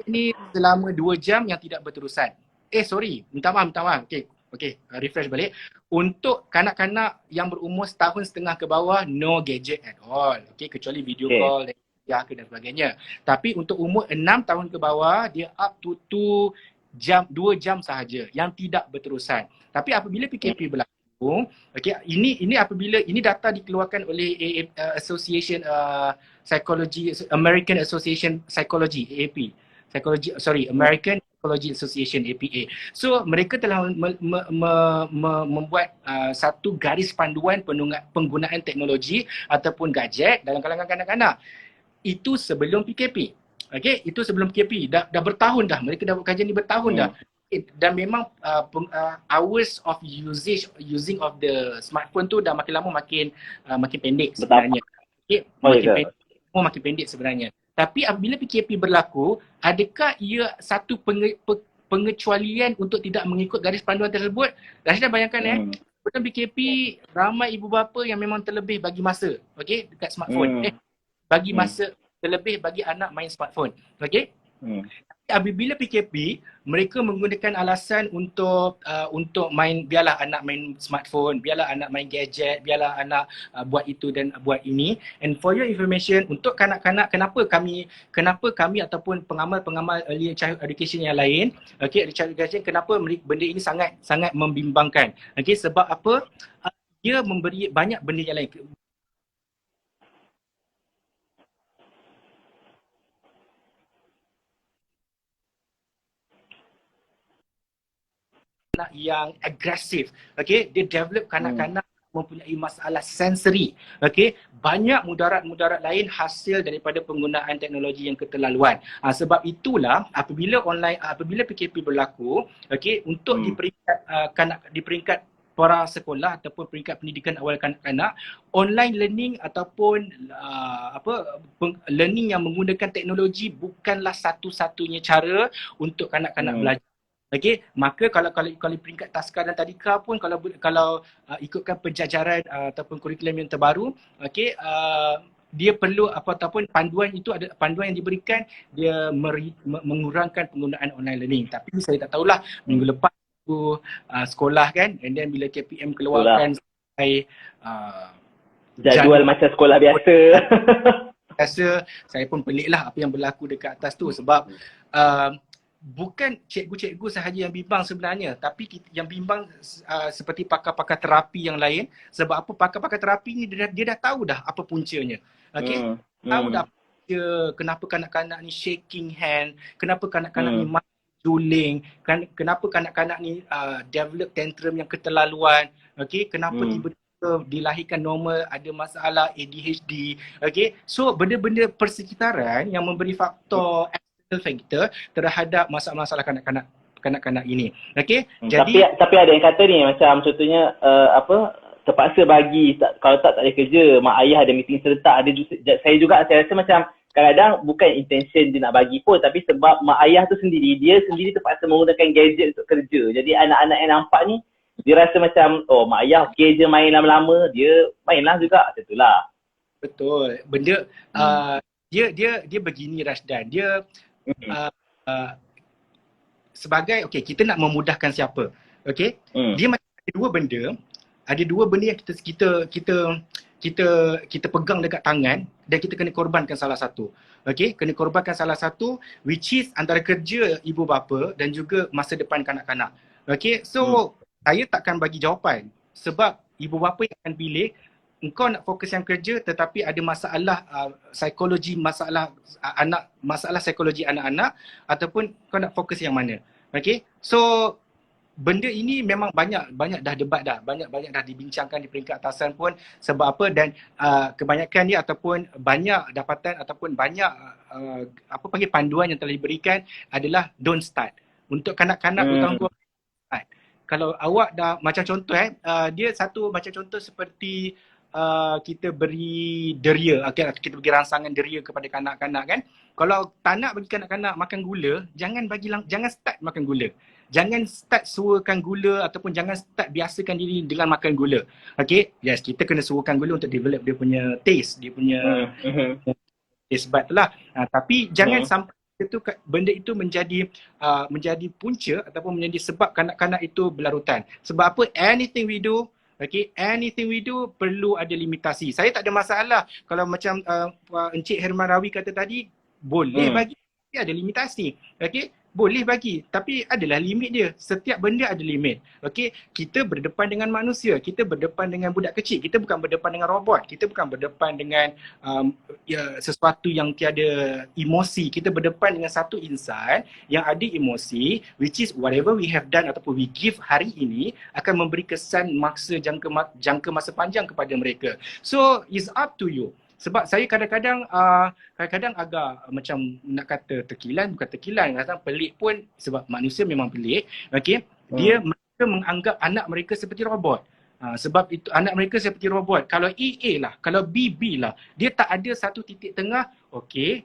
Ini selama 2 jam yang tidak berterusan. Minta maaf. Okey, refresh balik. Untuk kanak-kanak yang berumur 1 tahun setengah ke bawah, no gadget at all. Okey, kecuali video call dan sebagainya. Tapi untuk umur 6 tahun ke bawah, dia up to 2 jam sahaja yang tidak berterusan. Tapi apabila PKP berlaku, ini apabila ini data dikeluarkan oleh Association Psychology, American Association Psychology, AAP. American Psychology Association, APA. So mereka telah membuat satu garis panduan penggunaan teknologi ataupun gadget dalam kalangan kanak-kanak. Itu sebelum PKP. Okey, itu sebelum PKP. Dah bertahun dah. Mereka dah buat kajian ni bertahun dah. Dan memang hours of using of the smartphone tu dah makin lama makin pendek sebenarnya. Makin pendek sebenarnya. Tapi apabila PKP berlaku, adakah ia satu pengecualian untuk tidak mengikut garis panduan tersebut? Rashdan bayangkan sebelum PKP ramai ibu bapa yang memang terlebih bagi masa, dekat smartphone. Bagi masa terlebih bagi anak main smartphone. Apabila PKP, mereka menggunakan alasan untuk biarlah anak main smartphone, biarlah anak main gadget, biarlah anak buat itu dan buat ini. And for your information, untuk kanak-kanak, kenapa kami ataupun pengamal-pengamal early childhood education yang lain, early childhood education, kenapa benda ini sangat membimbangkan. Sebab apa? Dia memberi banyak benda yang lain. yang agresif. Okay, dia develop kanak-kanak mempunyai masalah sensori. Okay, banyak mudarat-mudarat lain hasil daripada penggunaan teknologi yang keterlaluan. Sebab itulah apabila PKP berlaku, okay, untuk di peringkat para sekolah ataupun peringkat pendidikan awal kanak-kanak, online learning ataupun learning yang menggunakan teknologi bukanlah satu-satunya cara untuk kanak-kanak belajar. Okey, maka kalau peringkat taska dan tadika pun kalau ikutkan penjajaran ataupun kurikulum yang terbaru, okey, dia perlu ataupun panduan itu ada panduan yang diberikan, dia mengurangkan penggunaan online learning. Tapi saya tak tahulah minggu lepas tu sekolah kan, and then bila KPM keluarkan sampai jadual macam sekolah biasa. Rasa saya pun pelik lah apa yang berlaku dekat atas tu, sebab bukan cikgu-cikgu sahaja yang bimbang sebenarnya, tapi yang bimbang seperti pakar-pakar terapi yang lain. Sebab apa? Pakar-pakar terapi ni dia dah tahu dah apa puncanya. Okey? Tahu dah kenapa kanak-kanak ni shaking hand, kenapa kanak-kanak ni juling, kenapa kanak-kanak ni develop tantrum yang keterlaluan. Okey? Kenapa tiba-tiba dilahirkan normal, ada masalah ADHD. Okey? So benda-benda persekitaran yang memberi faktor factor terhadap masalah-masalah kanak-kanak ini. Okey? Jadi tapi ada yang kata ni macam contohnya terpaksa bagi kalau tak ada kerja, mak ayah ada meeting serentak, saya rasa macam kadang-kadang bukan intention dia nak bagi pun, tapi sebab mak ayah tu sendiri terpaksa menggunakan gadget untuk kerja. Jadi anak-anak yang nampak ni dia rasa macam mak ayah okey je main lama-lama, dia mainlah juga macam itulah. Betul. Benda dia begini Rashdan. Dia sebagai kita nak memudahkan siapa. Okey? Dia macam ada dua benda yang kita pegang dekat tangan dan kita kena korbankan salah satu. Okey, kena korbankan salah satu, which is antara kerja ibu bapa dan juga masa depan kanak-kanak. Okey, so saya takkan bagi jawapan sebab ibu bapa yang akan pilih engkau nak fokus yang kerja tetapi ada masalah psikologi masalah psikologi anak-anak, ataupun kau nak fokus yang mana. Okey, so benda ini memang banyak dah debat dah, banyak dah dibincangkan di peringkat atasan pun. Sebab apa? Dan kebanyakan dia ataupun banyak dapatan ataupun banyak panduan yang telah diberikan adalah don't start. Untuk kanak-kanak bertanggung jawab start. Kalau awak dah macam contoh dia satu macam contoh seperti kita beri deria, kita bagi rangsangan deria kepada kanak-kanak kan. Kalau tak nak bagi kanak-kanak makan gula, jangan start makan gula. Jangan start suruhkan gula ataupun jangan start biasakan diri dengan makan gula. Okay, yes, kita kena suruhkan gula untuk develop dia punya taste, dia punya taste bud lah. Tapi jangan sampai benda itu menjadi punca ataupun menjadi sebab kanak-kanak itu berlarutan. Sebab apa? Anything we do perlu ada limitasi. Saya tak ada masalah kalau macam Encik Herman Rawi kata tadi, boleh bagi, tapi ada limitasi. Okey, boleh bagi, tapi adalah limit dia. Setiap benda ada limit. Okey, kita berdepan dengan manusia, kita berdepan dengan budak kecil, kita bukan berdepan dengan robot, kita bukan berdepan dengan sesuatu yang tiada emosi. Kita berdepan dengan satu insan yang ada emosi, which is whatever we have done ataupun we give hari ini akan memberi kesan jangka masa panjang kepada mereka. So it's up to you. Sebab saya kadang-kadang agak macam nak kata bukan tekilan, kadang pelik pun sebab manusia memang pelik. Okey, mereka menganggap anak mereka seperti robot. Sebab itu anak mereka seperti robot. Kalau A lah, kalau B lah. Dia tak ada satu titik tengah. Okey,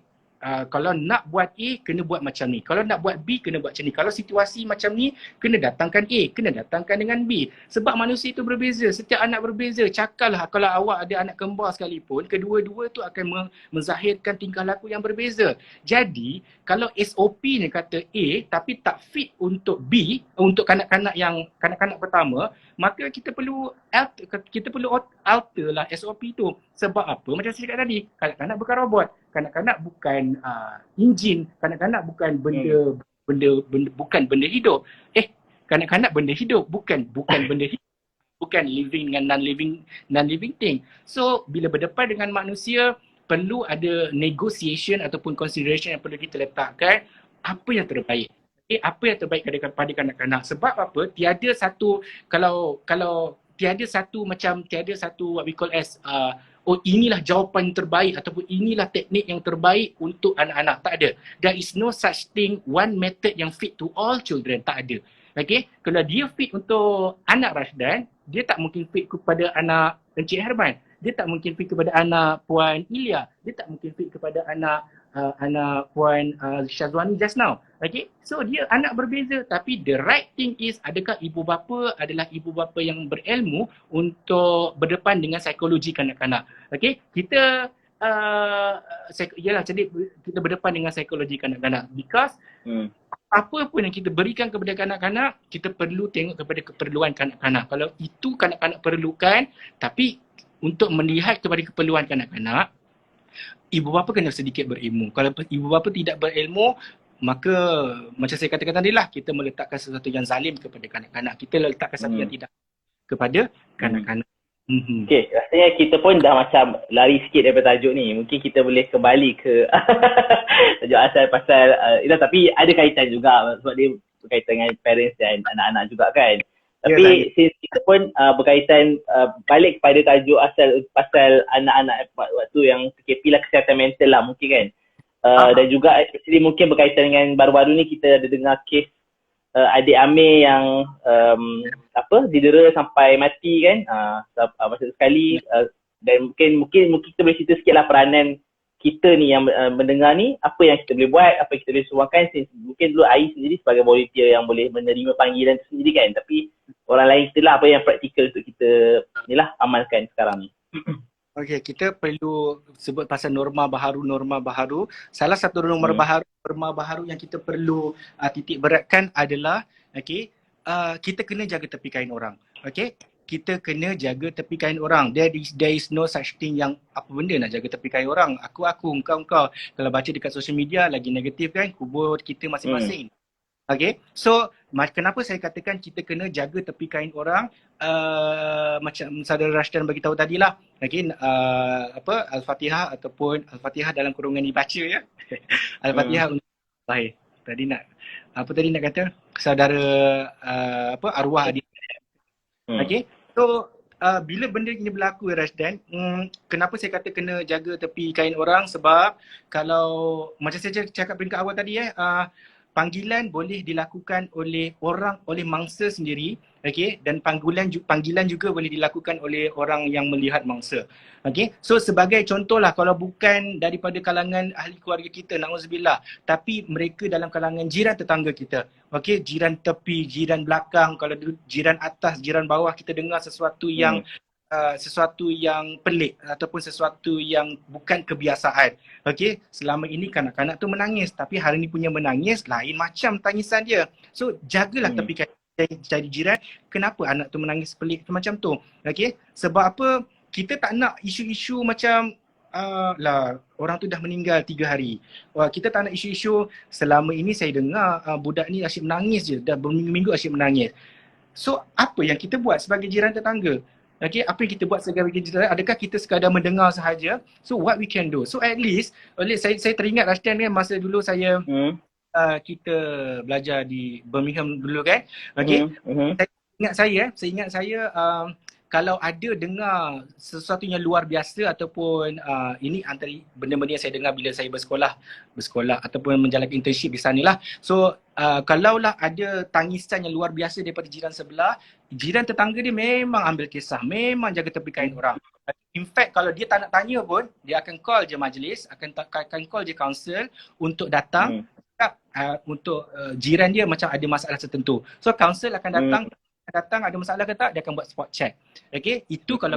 kalau nak buat A, kena buat macam ni. Kalau nak buat B, kena buat macam ni. Kalau situasi macam ni, kena datangkan A, kena datangkan dengan B. Sebab manusia itu berbeza, setiap anak berbeza. Cakallah kalau awak ada anak kembar sekalipun, kedua-dua tu akan menzahirkan tingkah laku yang berbeza. Jadi, kalau SOP ni kata A, tapi tak fit untuk B, untuk kanak-kanak pertama, maka kita perlu alter lah SOP tu. Sebab apa? Macam saya cakap tadi, kanak-kanak bukan robot, kanak-kanak bukan enjin, kanak-kanak bukan benda hidup. Kanak-kanak benda hidup, bukan benda hidup, bukan living dengan non-living thing. So bila berdepan dengan manusia, perlu ada negotiation ataupun consideration yang perlu kita letakkan apa yang terbaik. apa yang terbaik kepada kanak-kanak. Sebab apa? Tiada satu, kalau tiada satu what we call as oh inilah jawapan yang terbaik ataupun inilah teknik yang terbaik untuk anak-anak. Tak ada. There is no such thing one method yang fit to all children. Tak ada. Okay? Kalau dia fit untuk anak Rashdan, dia tak mungkin fit kepada anak Encik Herman. Dia tak mungkin fit kepada anak Puan Ilya. Dia tak mungkin fit kepada anak Puan Syazwani just now. Okay? So dia anak berbeza, tapi the right thing is, adakah ibu bapa adalah ibu bapa yang berilmu untuk berdepan dengan psikologi kanak-kanak. Okay? Kita yalah, jadi kita berdepan dengan psikologi kanak-kanak because apa pun yang kita berikan kepada kanak-kanak, kita perlu tengok kepada keperluan kanak-kanak. Kalau itu kanak-kanak perlukan, tapi untuk melihat kepada keperluan kanak-kanak, ibu bapa kena sedikit berilmu. Kalau ibu bapa tidak berilmu, maka macam saya katakan tadi lah, kita meletakkan sesuatu yang zalim kepada kanak-kanak. Kita letakkan sesuatu yang tidak kepada kanak-kanak. Okay, rasanya kita pun dah macam lari sikit daripada tajuk ni. Mungkin kita boleh kembali ke tajuk asal pasal tapi ada kaitan juga sebab dia berkaitan dengan parents dan anak-anak juga kan. Tapi since kita pun berkaitan balik kepada tajuk asal pasal anak-anak waktu yang PKP lah, kesihatan mental lah mungkin kan. Dan juga especially mungkin berkaitan dengan baru-baru ni kita ada dengar kes adik Amir yang didera sampai mati kan. Masa sekali dan mungkin kita boleh cerita sikit lah peranan kita ni yang mendengar ni, apa yang kita boleh buat, apa yang kita boleh suarakan. Mungkin dulu Ais sendiri sebagai volunteer yang boleh menerima panggilan tu sendiri kan, tapi orang lain kita lah apa yang praktikal untuk kita ni lah amalkan sekarang ni. Okay, kita perlu sebut pasal norma baharu. Salah satu norma baharu yang kita perlu titik beratkan adalah kita kena jaga tepi kain orang. Okay? Kita kena jaga tepi kain orang. There is no such thing yang apa benda nak jaga tepi kain orang. Aku, engkau. Kalau baca dekat social media lagi negatif kan, kubur kita masing-masing. Okay, so kenapa saya katakan kita kena jaga tepi kain orang, macam saudara Rashdan bagi tahu tadi lah. Okay, Al-Fatihah ataupun Al-Fatihah dalam kurungan dibaca ya. Al-Fatihah untuk lahir. Tadi nak kata saudara arwah adik. Okay, so bila benda ini berlaku Rashdan, kenapa saya kata kena jaga tepi kain orang? Sebab kalau macam saya cakap peringkat awal tadi panggilan boleh dilakukan oleh mangsa sendiri, okey, dan panggilan juga boleh dilakukan oleh orang yang melihat mangsa. Okey. So sebagai contohlah, kalau bukan daripada kalangan ahli keluarga kita, na'udzubillah, tapi mereka dalam kalangan jiran tetangga kita. Okey, jiran tepi, jiran belakang, kalau jiran atas, jiran bawah, kita dengar sesuatu yang pelik ataupun sesuatu yang bukan kebiasaan. Okey, selama ini kanak-kanak tu menangis, tapi hari ni punya menangis lain macam tangisan dia. So jagalah tepi jadi jiran, kenapa anak tu menangis pelik macam tu. Okey, sebab apa? Kita tak nak isu-isu macam orang tu dah meninggal 3 hari. Kita tak nak isu-isu selama ini saya dengar budak ni asyik menangis je, dah berminggu-minggu asyik menangis. So apa yang kita buat sebagai jiran tetangga? Okay, apa yang kita buat sebagai jiran tetangga? Adakah kita sekadar mendengar sahaja? So what we can do? So at least saya teringat Rashdan kan, masa dulu saya kita belajar di Birmingham dulu kan. Okay, saya ingat saya kalau ada dengar sesuatu yang luar biasa ataupun ini antara benda-benda yang saya dengar bila saya bersekolah ataupun menjalankan internship di sana lah. So kalaulah ada tangisan yang luar biasa daripada jiran sebelah, jiran tetangga dia memang ambil kisah, memang jaga tepi kain orang. In fact, kalau dia tak nak tanya pun, dia akan call je majlis, akan call je council untuk datang untuk jiran dia macam ada masalah tertentu. So council akan datang ada masalah ke tak, dia akan buat spot check. Okay, itu kalau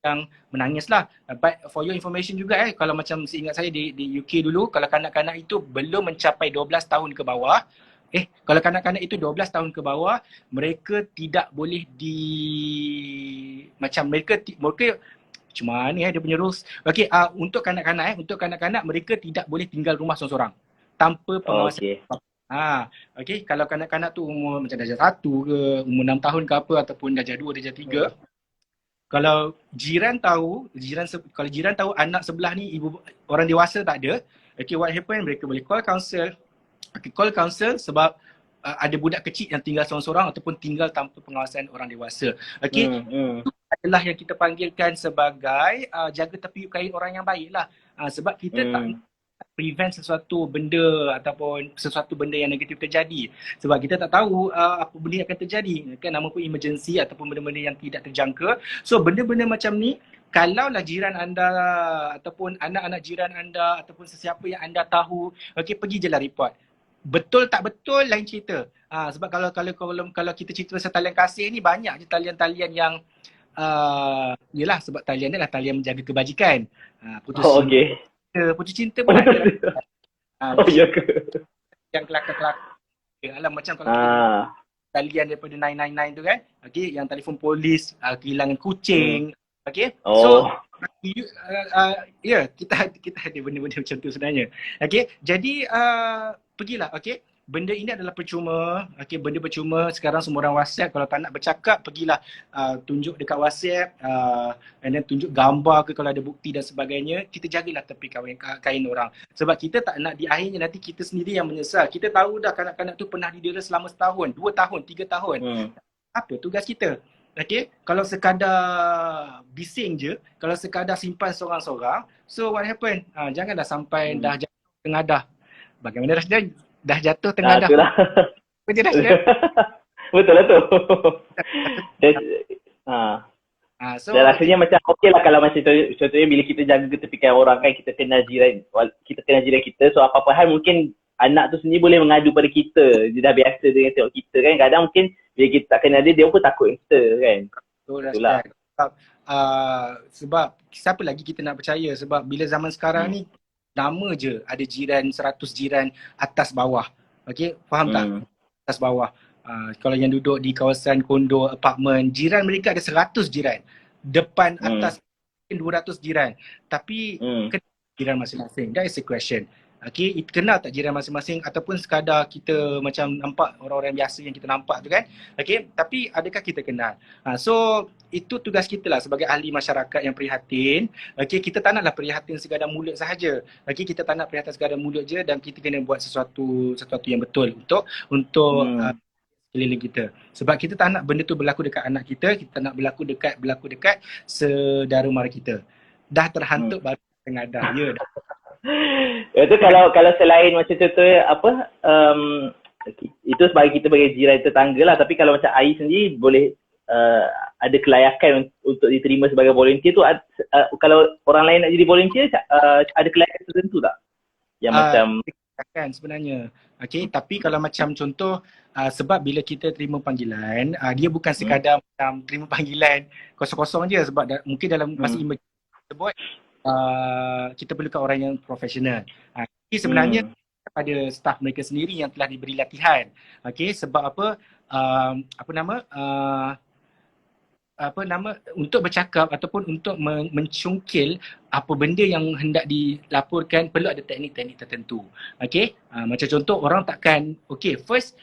yang menangis lah. But for your information juga kalau macam seingat saya di UK dulu, kalau kanak-kanak itu belum mencapai 12 tahun ke bawah, kalau kanak-kanak itu 12 tahun ke bawah, mereka tidak boleh mereka macam mana dia punya rules. Okay, untuk kanak-kanak mereka tidak boleh tinggal rumah seorang-seorang tanpa pengawasan. Okay, kalau kanak-kanak tu umur macam darjah 1 ke, umur 6 tahun ke apa, ataupun darjah 2, darjah 3, kalau jiran tahu anak sebelah ni orang dewasa tak ada, okay, what happen, mereka boleh call council. Okay, call council sebab ada budak kecil yang tinggal seorang-seorang ataupun tinggal tanpa pengawasan orang dewasa. Okey, itu adalah yang kita panggilkan sebagai jaga tepi kain orang yang baik lah. Sebab kita tak prevent sesuatu benda ataupun sesuatu benda yang negatif terjadi. Sebab kita tak tahu apa benda yang akan terjadi. Kan nama pun emergency ataupun benda-benda yang tidak terjangka. So benda-benda macam ni, kalaulah jiran anda ataupun anak-anak jiran anda ataupun sesiapa yang anda tahu, okey, pergi je lah report. Betul tak betul lain cerita. Sebab kalau kita cerita pasal talian kasih ni, banyak je talian-talian yang yelah, sebab talian ni lah talian menjaga kebajikan. Putus cinta pun ada. Ya ke? Yang kelakar-kelakar. Alam macam kalau talian daripada 999 tu kan. Okay, yang telefon polis, kehilangan kucing. Okay, so kita ada benda-benda macam tu sebenarnya. Okay, jadi pergilah, okay. Benda ini adalah percuma, okay, benda percuma. Sekarang semua orang WhatsApp, kalau tak nak bercakap, pergilah tunjuk dekat WhatsApp, and then tunjuk gambar ke kalau ada bukti dan sebagainya. Kita jagalah tepi kain orang. Sebab kita tak nak di akhirnya nanti kita sendiri yang menyesal. Kita tahu dah kanak-kanak tu pernah didera selama setahun, 2 tahun, 3 tahun. Apa tugas kita? Okay, kalau sekadar bising je, kalau sekadar simpan seorang-seorang, so what happen? Janganlah sampai dah jatuh tengadah. Bagaimana Rasdan? Dah jatuh tengadah. Betul Rasdan? Betul lah tu. So, dan rasanya macam okey lah kalau macam contohnya bila kita jaga ketepikan orang kan, kita kenal jiran kita, so apa-apa hal mungkin anak tu sendiri boleh mengadu pada kita. Dia dah biasa dengan tengok kita kan. Kadang mungkin bila kita tak kenal dia pun takut dengan kita kan. Itulah. Sebab siapa lagi kita nak percaya, sebab bila zaman sekarang ni nama je ada jiran 100 jiran atas bawah. Okey, faham tak? Atas bawah. Kalau yang duduk di kawasan kondo, apartmen, jiran mereka ada 100 jiran. Depan, atas, mungkin 200 jiran. Tapi jiran masing-masing. That is a question. Okay, kenal tak jiran masing-masing ataupun sekadar kita macam nampak orang-orang biasa yang kita nampak tu kan. Okay, tapi adakah kita kenal? So, itu tugas kita lah sebagai ahli masyarakat yang prihatin. Okay, kita tak naklah prihatin sekadar mulut sahaja. Okay, kita tak nak prihatin sekadar mulut je, dan kita kena buat sesuatu yang betul untuk sekeliling kita. Sebab kita tak nak benda tu berlaku dekat anak kita, kita nak berlaku dekat saudara mara kita. Dah terhantuk baru tengadah. Ya dah. Itu kalau selain macam contoh itu sebagai kita bagi jiran tetangga lah, tapi kalau macam Ai sendiri boleh ada kelayakan untuk diterima sebagai volunteer tu, kalau orang lain nak jadi volunteer ada kelayakan tertentu tak? Yang macam kan sebenarnya. Okay, tapi kalau macam contoh sebab bila kita terima panggilan, dia bukan sekadar macam terima panggilan kosong-kosong je, sebab mungkin dalam masa emergency tersebut kita perlukan orang yang profesional. Jadi sebenarnya pada staf mereka sendiri yang telah diberi latihan. Okey, sebab untuk bercakap ataupun untuk mencungkil apa benda yang hendak dilaporkan, perlu ada teknik-teknik tertentu. Okey, macam contoh orang takkan, first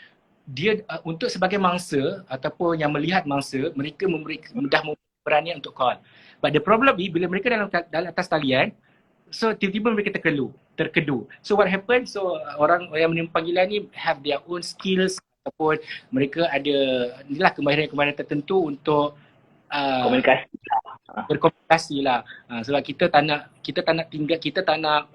dia untuk sebagai mangsa ataupun yang melihat mangsa, mereka mudah berani untuk call. But the problem is bila mereka dalam atas talian, so tiba-tiba mereka terkedu. So what happen? So orang yang menerima panggilan ni have their own skills ataupun mereka ada inilah kemahiran-kemahiran tertentu untuk berkomunikasi lah. Sebab kita tak nak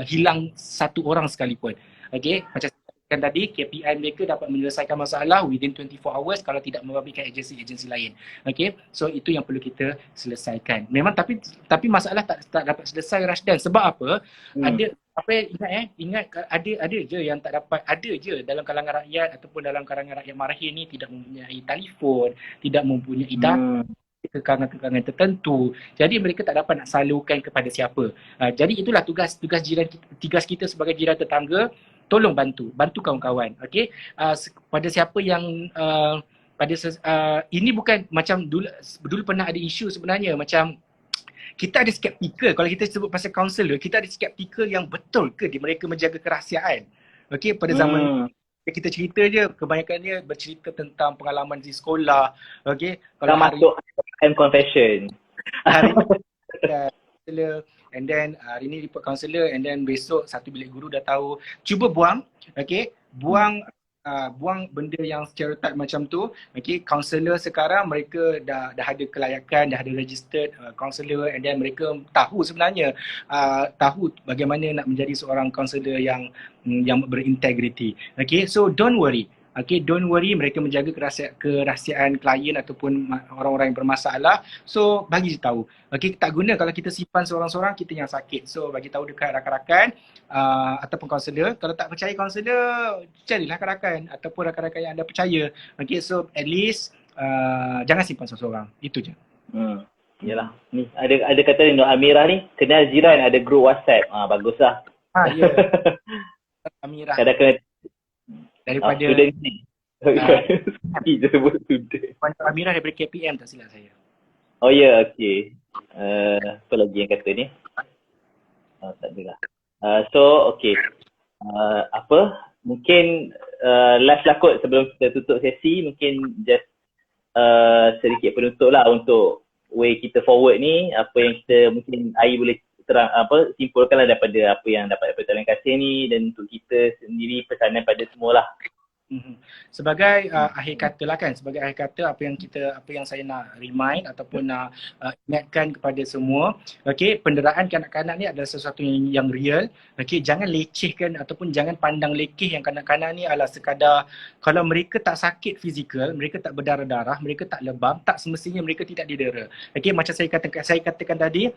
hilang satu orang sekalipun. Okay, macam kan tadi, KPI mereka dapat menyelesaikan masalah within 24 hours kalau tidak membabitkan agensi-agensi lain. Okay, so itu yang perlu kita selesaikan. Memang tapi masalah tak dapat selesai, Rasdan. Sebab apa? Ingat ada je yang tak dapat, ada je dalam kalangan rakyat ataupun dalam kalangan rakyat marahin ni tidak mempunyai telefon, tidak mempunyai data, kekangan-kekangan tertentu. Jadi mereka tak dapat nak salurkan kepada siapa. Jadi itulah tugas kita sebagai jiran tetangga. Tolong bantu kawan-kawan. Okey, pada siapa yang ini bukan macam dulu pernah ada isu sebenarnya, macam kita ada skeptikal. Kalau kita sebut pasal kaunselor, kita ada skeptikal yang betul ke mereka menjaga kerahsiaan. Okey, pada zaman kita cerita je, kebanyakannya bercerita tentang pengalaman di sekolah. Okey, kalau masuk confession. Hari kaunselor, and then hari ni report kaunselor, and then besok satu bilik guru dah tahu. Cuba buang buang benda yang stereotip macam tu. Okay, kaunselor sekarang mereka dah ada kelayakan, dah ada registered kaunselor, and then mereka tahu sebenarnya tahu bagaimana nak menjadi seorang kaunselor yang berintegriti. Okay, so don't worry. Okay, don't worry, mereka menjaga kerahsiaan klien ataupun orang-orang yang bermasalah. So, bagi tahu. Okay, tak guna kalau kita simpan seorang-seorang, kita yang sakit. So, bagi tahu dekat rakan-rakan ataupun kaunselor. Kalau tak percaya kaunselor, carilah rakan-rakan ataupun rakan-rakan yang anda percaya. Okay, so at least jangan simpan seorang-seorang. Itu je. Yalah. Ni ada kata ni Nur Amirah ni, kenal jiran ada grup WhatsApp. Baguslah. Ya. Amirah. Kadang-kadang Daripada student ni. Dia sebut student. Amirah daripada KPM tak silap saya. Oh ya, okey. Apa lagi yang kata ni? Tak ada lah. So, okey. Mungkin last lah kot sebelum kita tutup sesi, mungkin just sedikit penutup lah untuk way kita forward ni. Apa yang kita mungkin Ai boleh simpulkan lah daripada apa yang dapat daripada Talian Kasih ni, dan untuk kita sendiri pesanan pada semua lah. Sebagai akhir kata lah kan, sebagai akhir kata apa yang saya nak remind ataupun nak ingatkan kepada semua, okay, penderaan kanak-kanak ni adalah sesuatu yang real. Okay, jangan lecehkan ataupun jangan pandang lekeh yang kanak-kanak ni adalah sekadar kalau mereka tak sakit fizikal, mereka tak berdarah-darah, mereka tak lebam, tak semestinya mereka tidak didera. Okay, macam saya katakan tadi,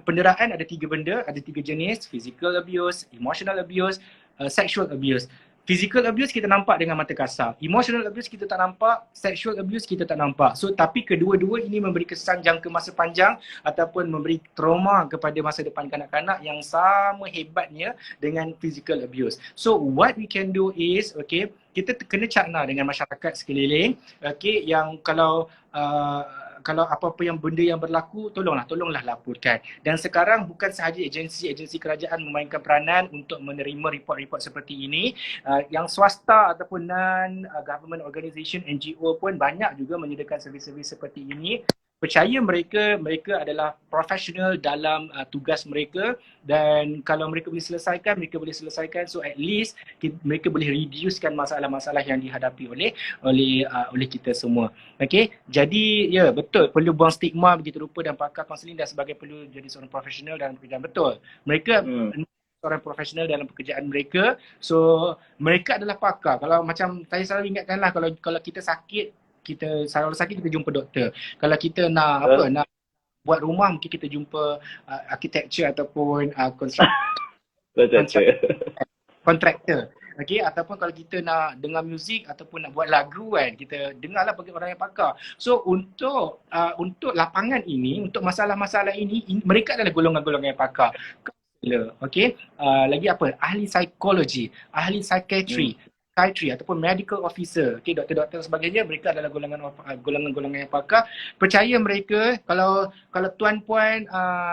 penderaan ada 3 benda, ada 3 jenis: physical abuse, emotional abuse, sexual abuse. Physical abuse kita nampak dengan mata kasar. Emotional abuse kita tak nampak. Sexual abuse kita tak nampak. So, tapi kedua-dua ini memberi kesan jangka masa panjang ataupun memberi trauma kepada masa depan kanak-kanak yang sama hebatnya dengan physical abuse. So, what we can do is, okay, kita kena cakna dengan masyarakat sekeliling, okay, yang kalau apa-apa yang benda yang berlaku, tolonglah laporkan. Dan sekarang bukan sahaja agensi kerajaan memainkan peranan untuk menerima report-report seperti ini, yang swasta ataupun non-government organisation, NGO pun banyak juga menyediakan servis-servis seperti ini. Percaya mereka adalah profesional dalam tugas mereka, dan kalau mereka boleh selesaikan, so at least mereka boleh reducekan masalah-masalah yang dihadapi oleh kita semua. Okay, jadi ya betul, perlu buang stigma begitu rupa, dan pakar kaunseling dan sebagainya perlu jadi seorang profesional dalam pekerjaan. Betul, mereka seorang profesional dalam pekerjaan mereka, so mereka adalah pakar. Kalau macam saya selalu ingatkanlah, kalau kita sakit, kita jumpa doktor. Kalau kita nak buat rumah, mungkin kita jumpa architecture ataupun kontraktor. Okay, ataupun kalau kita nak dengar muzik ataupun nak buat lagu kan, kita dengarlah bagi orang yang pakar. So untuk lapangan ini, untuk masalah-masalah ini, mereka adalah golongan-golongan yang pakar. Okay, lagi apa? Ahli psikologi, ahli psikiatri, ataupun medical officer, okay, doktor-doktor dan sebagainya, mereka adalah golongan-golongan yang pakar. Percaya mereka, kalau tuan-puan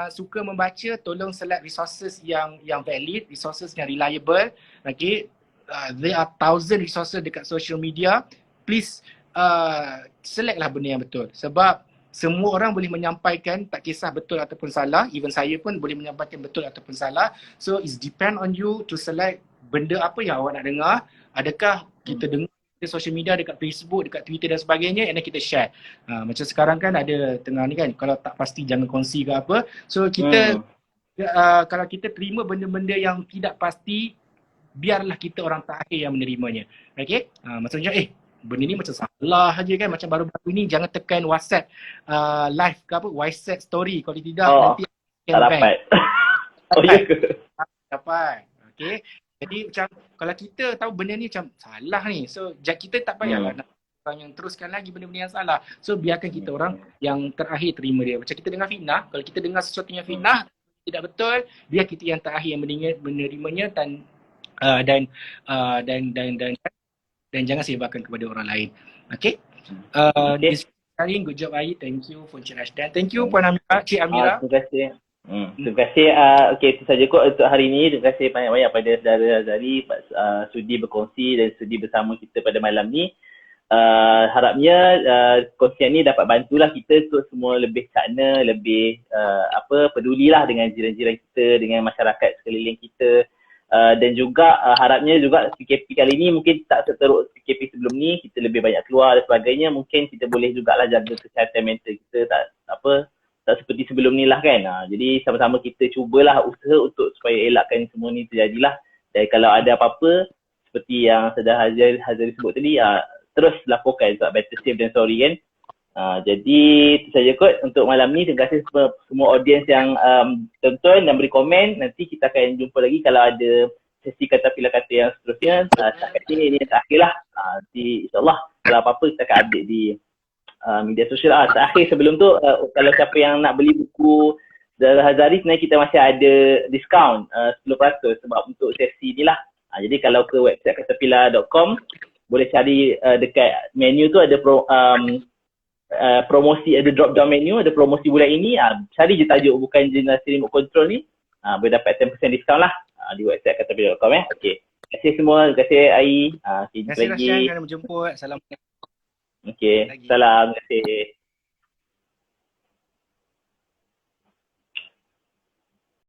suka membaca, tolong select resources yang valid, resources yang reliable. Okay, there are thousand resources dekat social media. Please select lah benda yang betul, sebab semua orang boleh menyampaikan, tak kisah betul ataupun salah. Even saya pun boleh menyampaikan betul ataupun salah. So it's depend on you to select benda apa yang awak nak dengar. Adakah kita dengar di social media, dekat Facebook, dekat Twitter dan sebagainya, and then kita share. Macam sekarang kan ada tengah ni kan, kalau tak pasti jangan kongsi ke apa. So kita kalau kita terima benda-benda yang tidak pasti, biarlah kita orang terakhir yang menerimanya. Okay, maksudnya benda ni macam salah aja kan, macam baru-baru ni jangan tekan WhatsApp live ke apa, WhatsApp story, kalau tidak nanti tak dapat. Oh ya ke? Dapat. Okay, jadi macam kalau kita tahu benda ni macam salah ni, so kita tak payahlah nak orang yang teruskan lagi benda-benda yang salah. So biarkan kita orang yang terakhir terima dia. Macam kita dengar fitnah, kalau kita dengar sesuatu yang fitnah tidak betul, biar kita yang terakhir yang menerimanya, dan jangan sebarkan kepada orang lain. Okay, good job Ai, thank you for Cik Rashdan, thank you Puan Amira, Cik Amira. Terima kasih. Terima kasih. Okey, itu saja kot untuk hari ini. Terima kasih banyak-banyak pada saudara Azhari sudi berkongsi dan sudi bersama kita pada malam ni. Harapnya kongsian ni dapat bantulah kita untuk semua lebih cakna, lebih pedulilah dengan jiran-jiran kita, dengan masyarakat sekeliling kita. Dan juga harapnya juga PKP kali ni mungkin tak seteruk PKP sebelum ni, kita lebih banyak keluar dan sebagainya, mungkin kita boleh jugalah jaga kesihatan mental kita, tak seperti sebelum ni lah kan. Jadi sama-sama kita cubalah usaha untuk supaya elakkan semua ni terjadilah. Dan kalau ada apa-apa seperti yang Saudara Hazari sebut tadi, terus laporkan sebab better safe than sorry kan. Jadi itu saja kot untuk malam ni. Terima kasih semua audiens yang tonton dan beri komen. Nanti kita akan jumpa lagi kalau ada sesi kata pila kata yang seterusnya. Setakat ini yang terakhir lah. Nanti insyaAllah kalau apa-apa kita akan update di media sosial. Terakhir sebelum tu, kalau siapa yang nak beli buku Saudara Hazari, sebenarnya kita masih ada diskaun 10% sebab untuk sesi ni lah. Jadi kalau ke website katapila.com boleh cari dekat menu tu ada promosi, ada drop down menu, ada promosi bulan ini. Cari je tajuk bukan generasi remote control ni, boleh dapat 10% diskaun lah di website katapila.com. Okay. Terima kasih semua, terima kasih Ai. Terima kasih Rasyan kerana menjemput. Assalamualaikum. Okay, salam, terima kasih.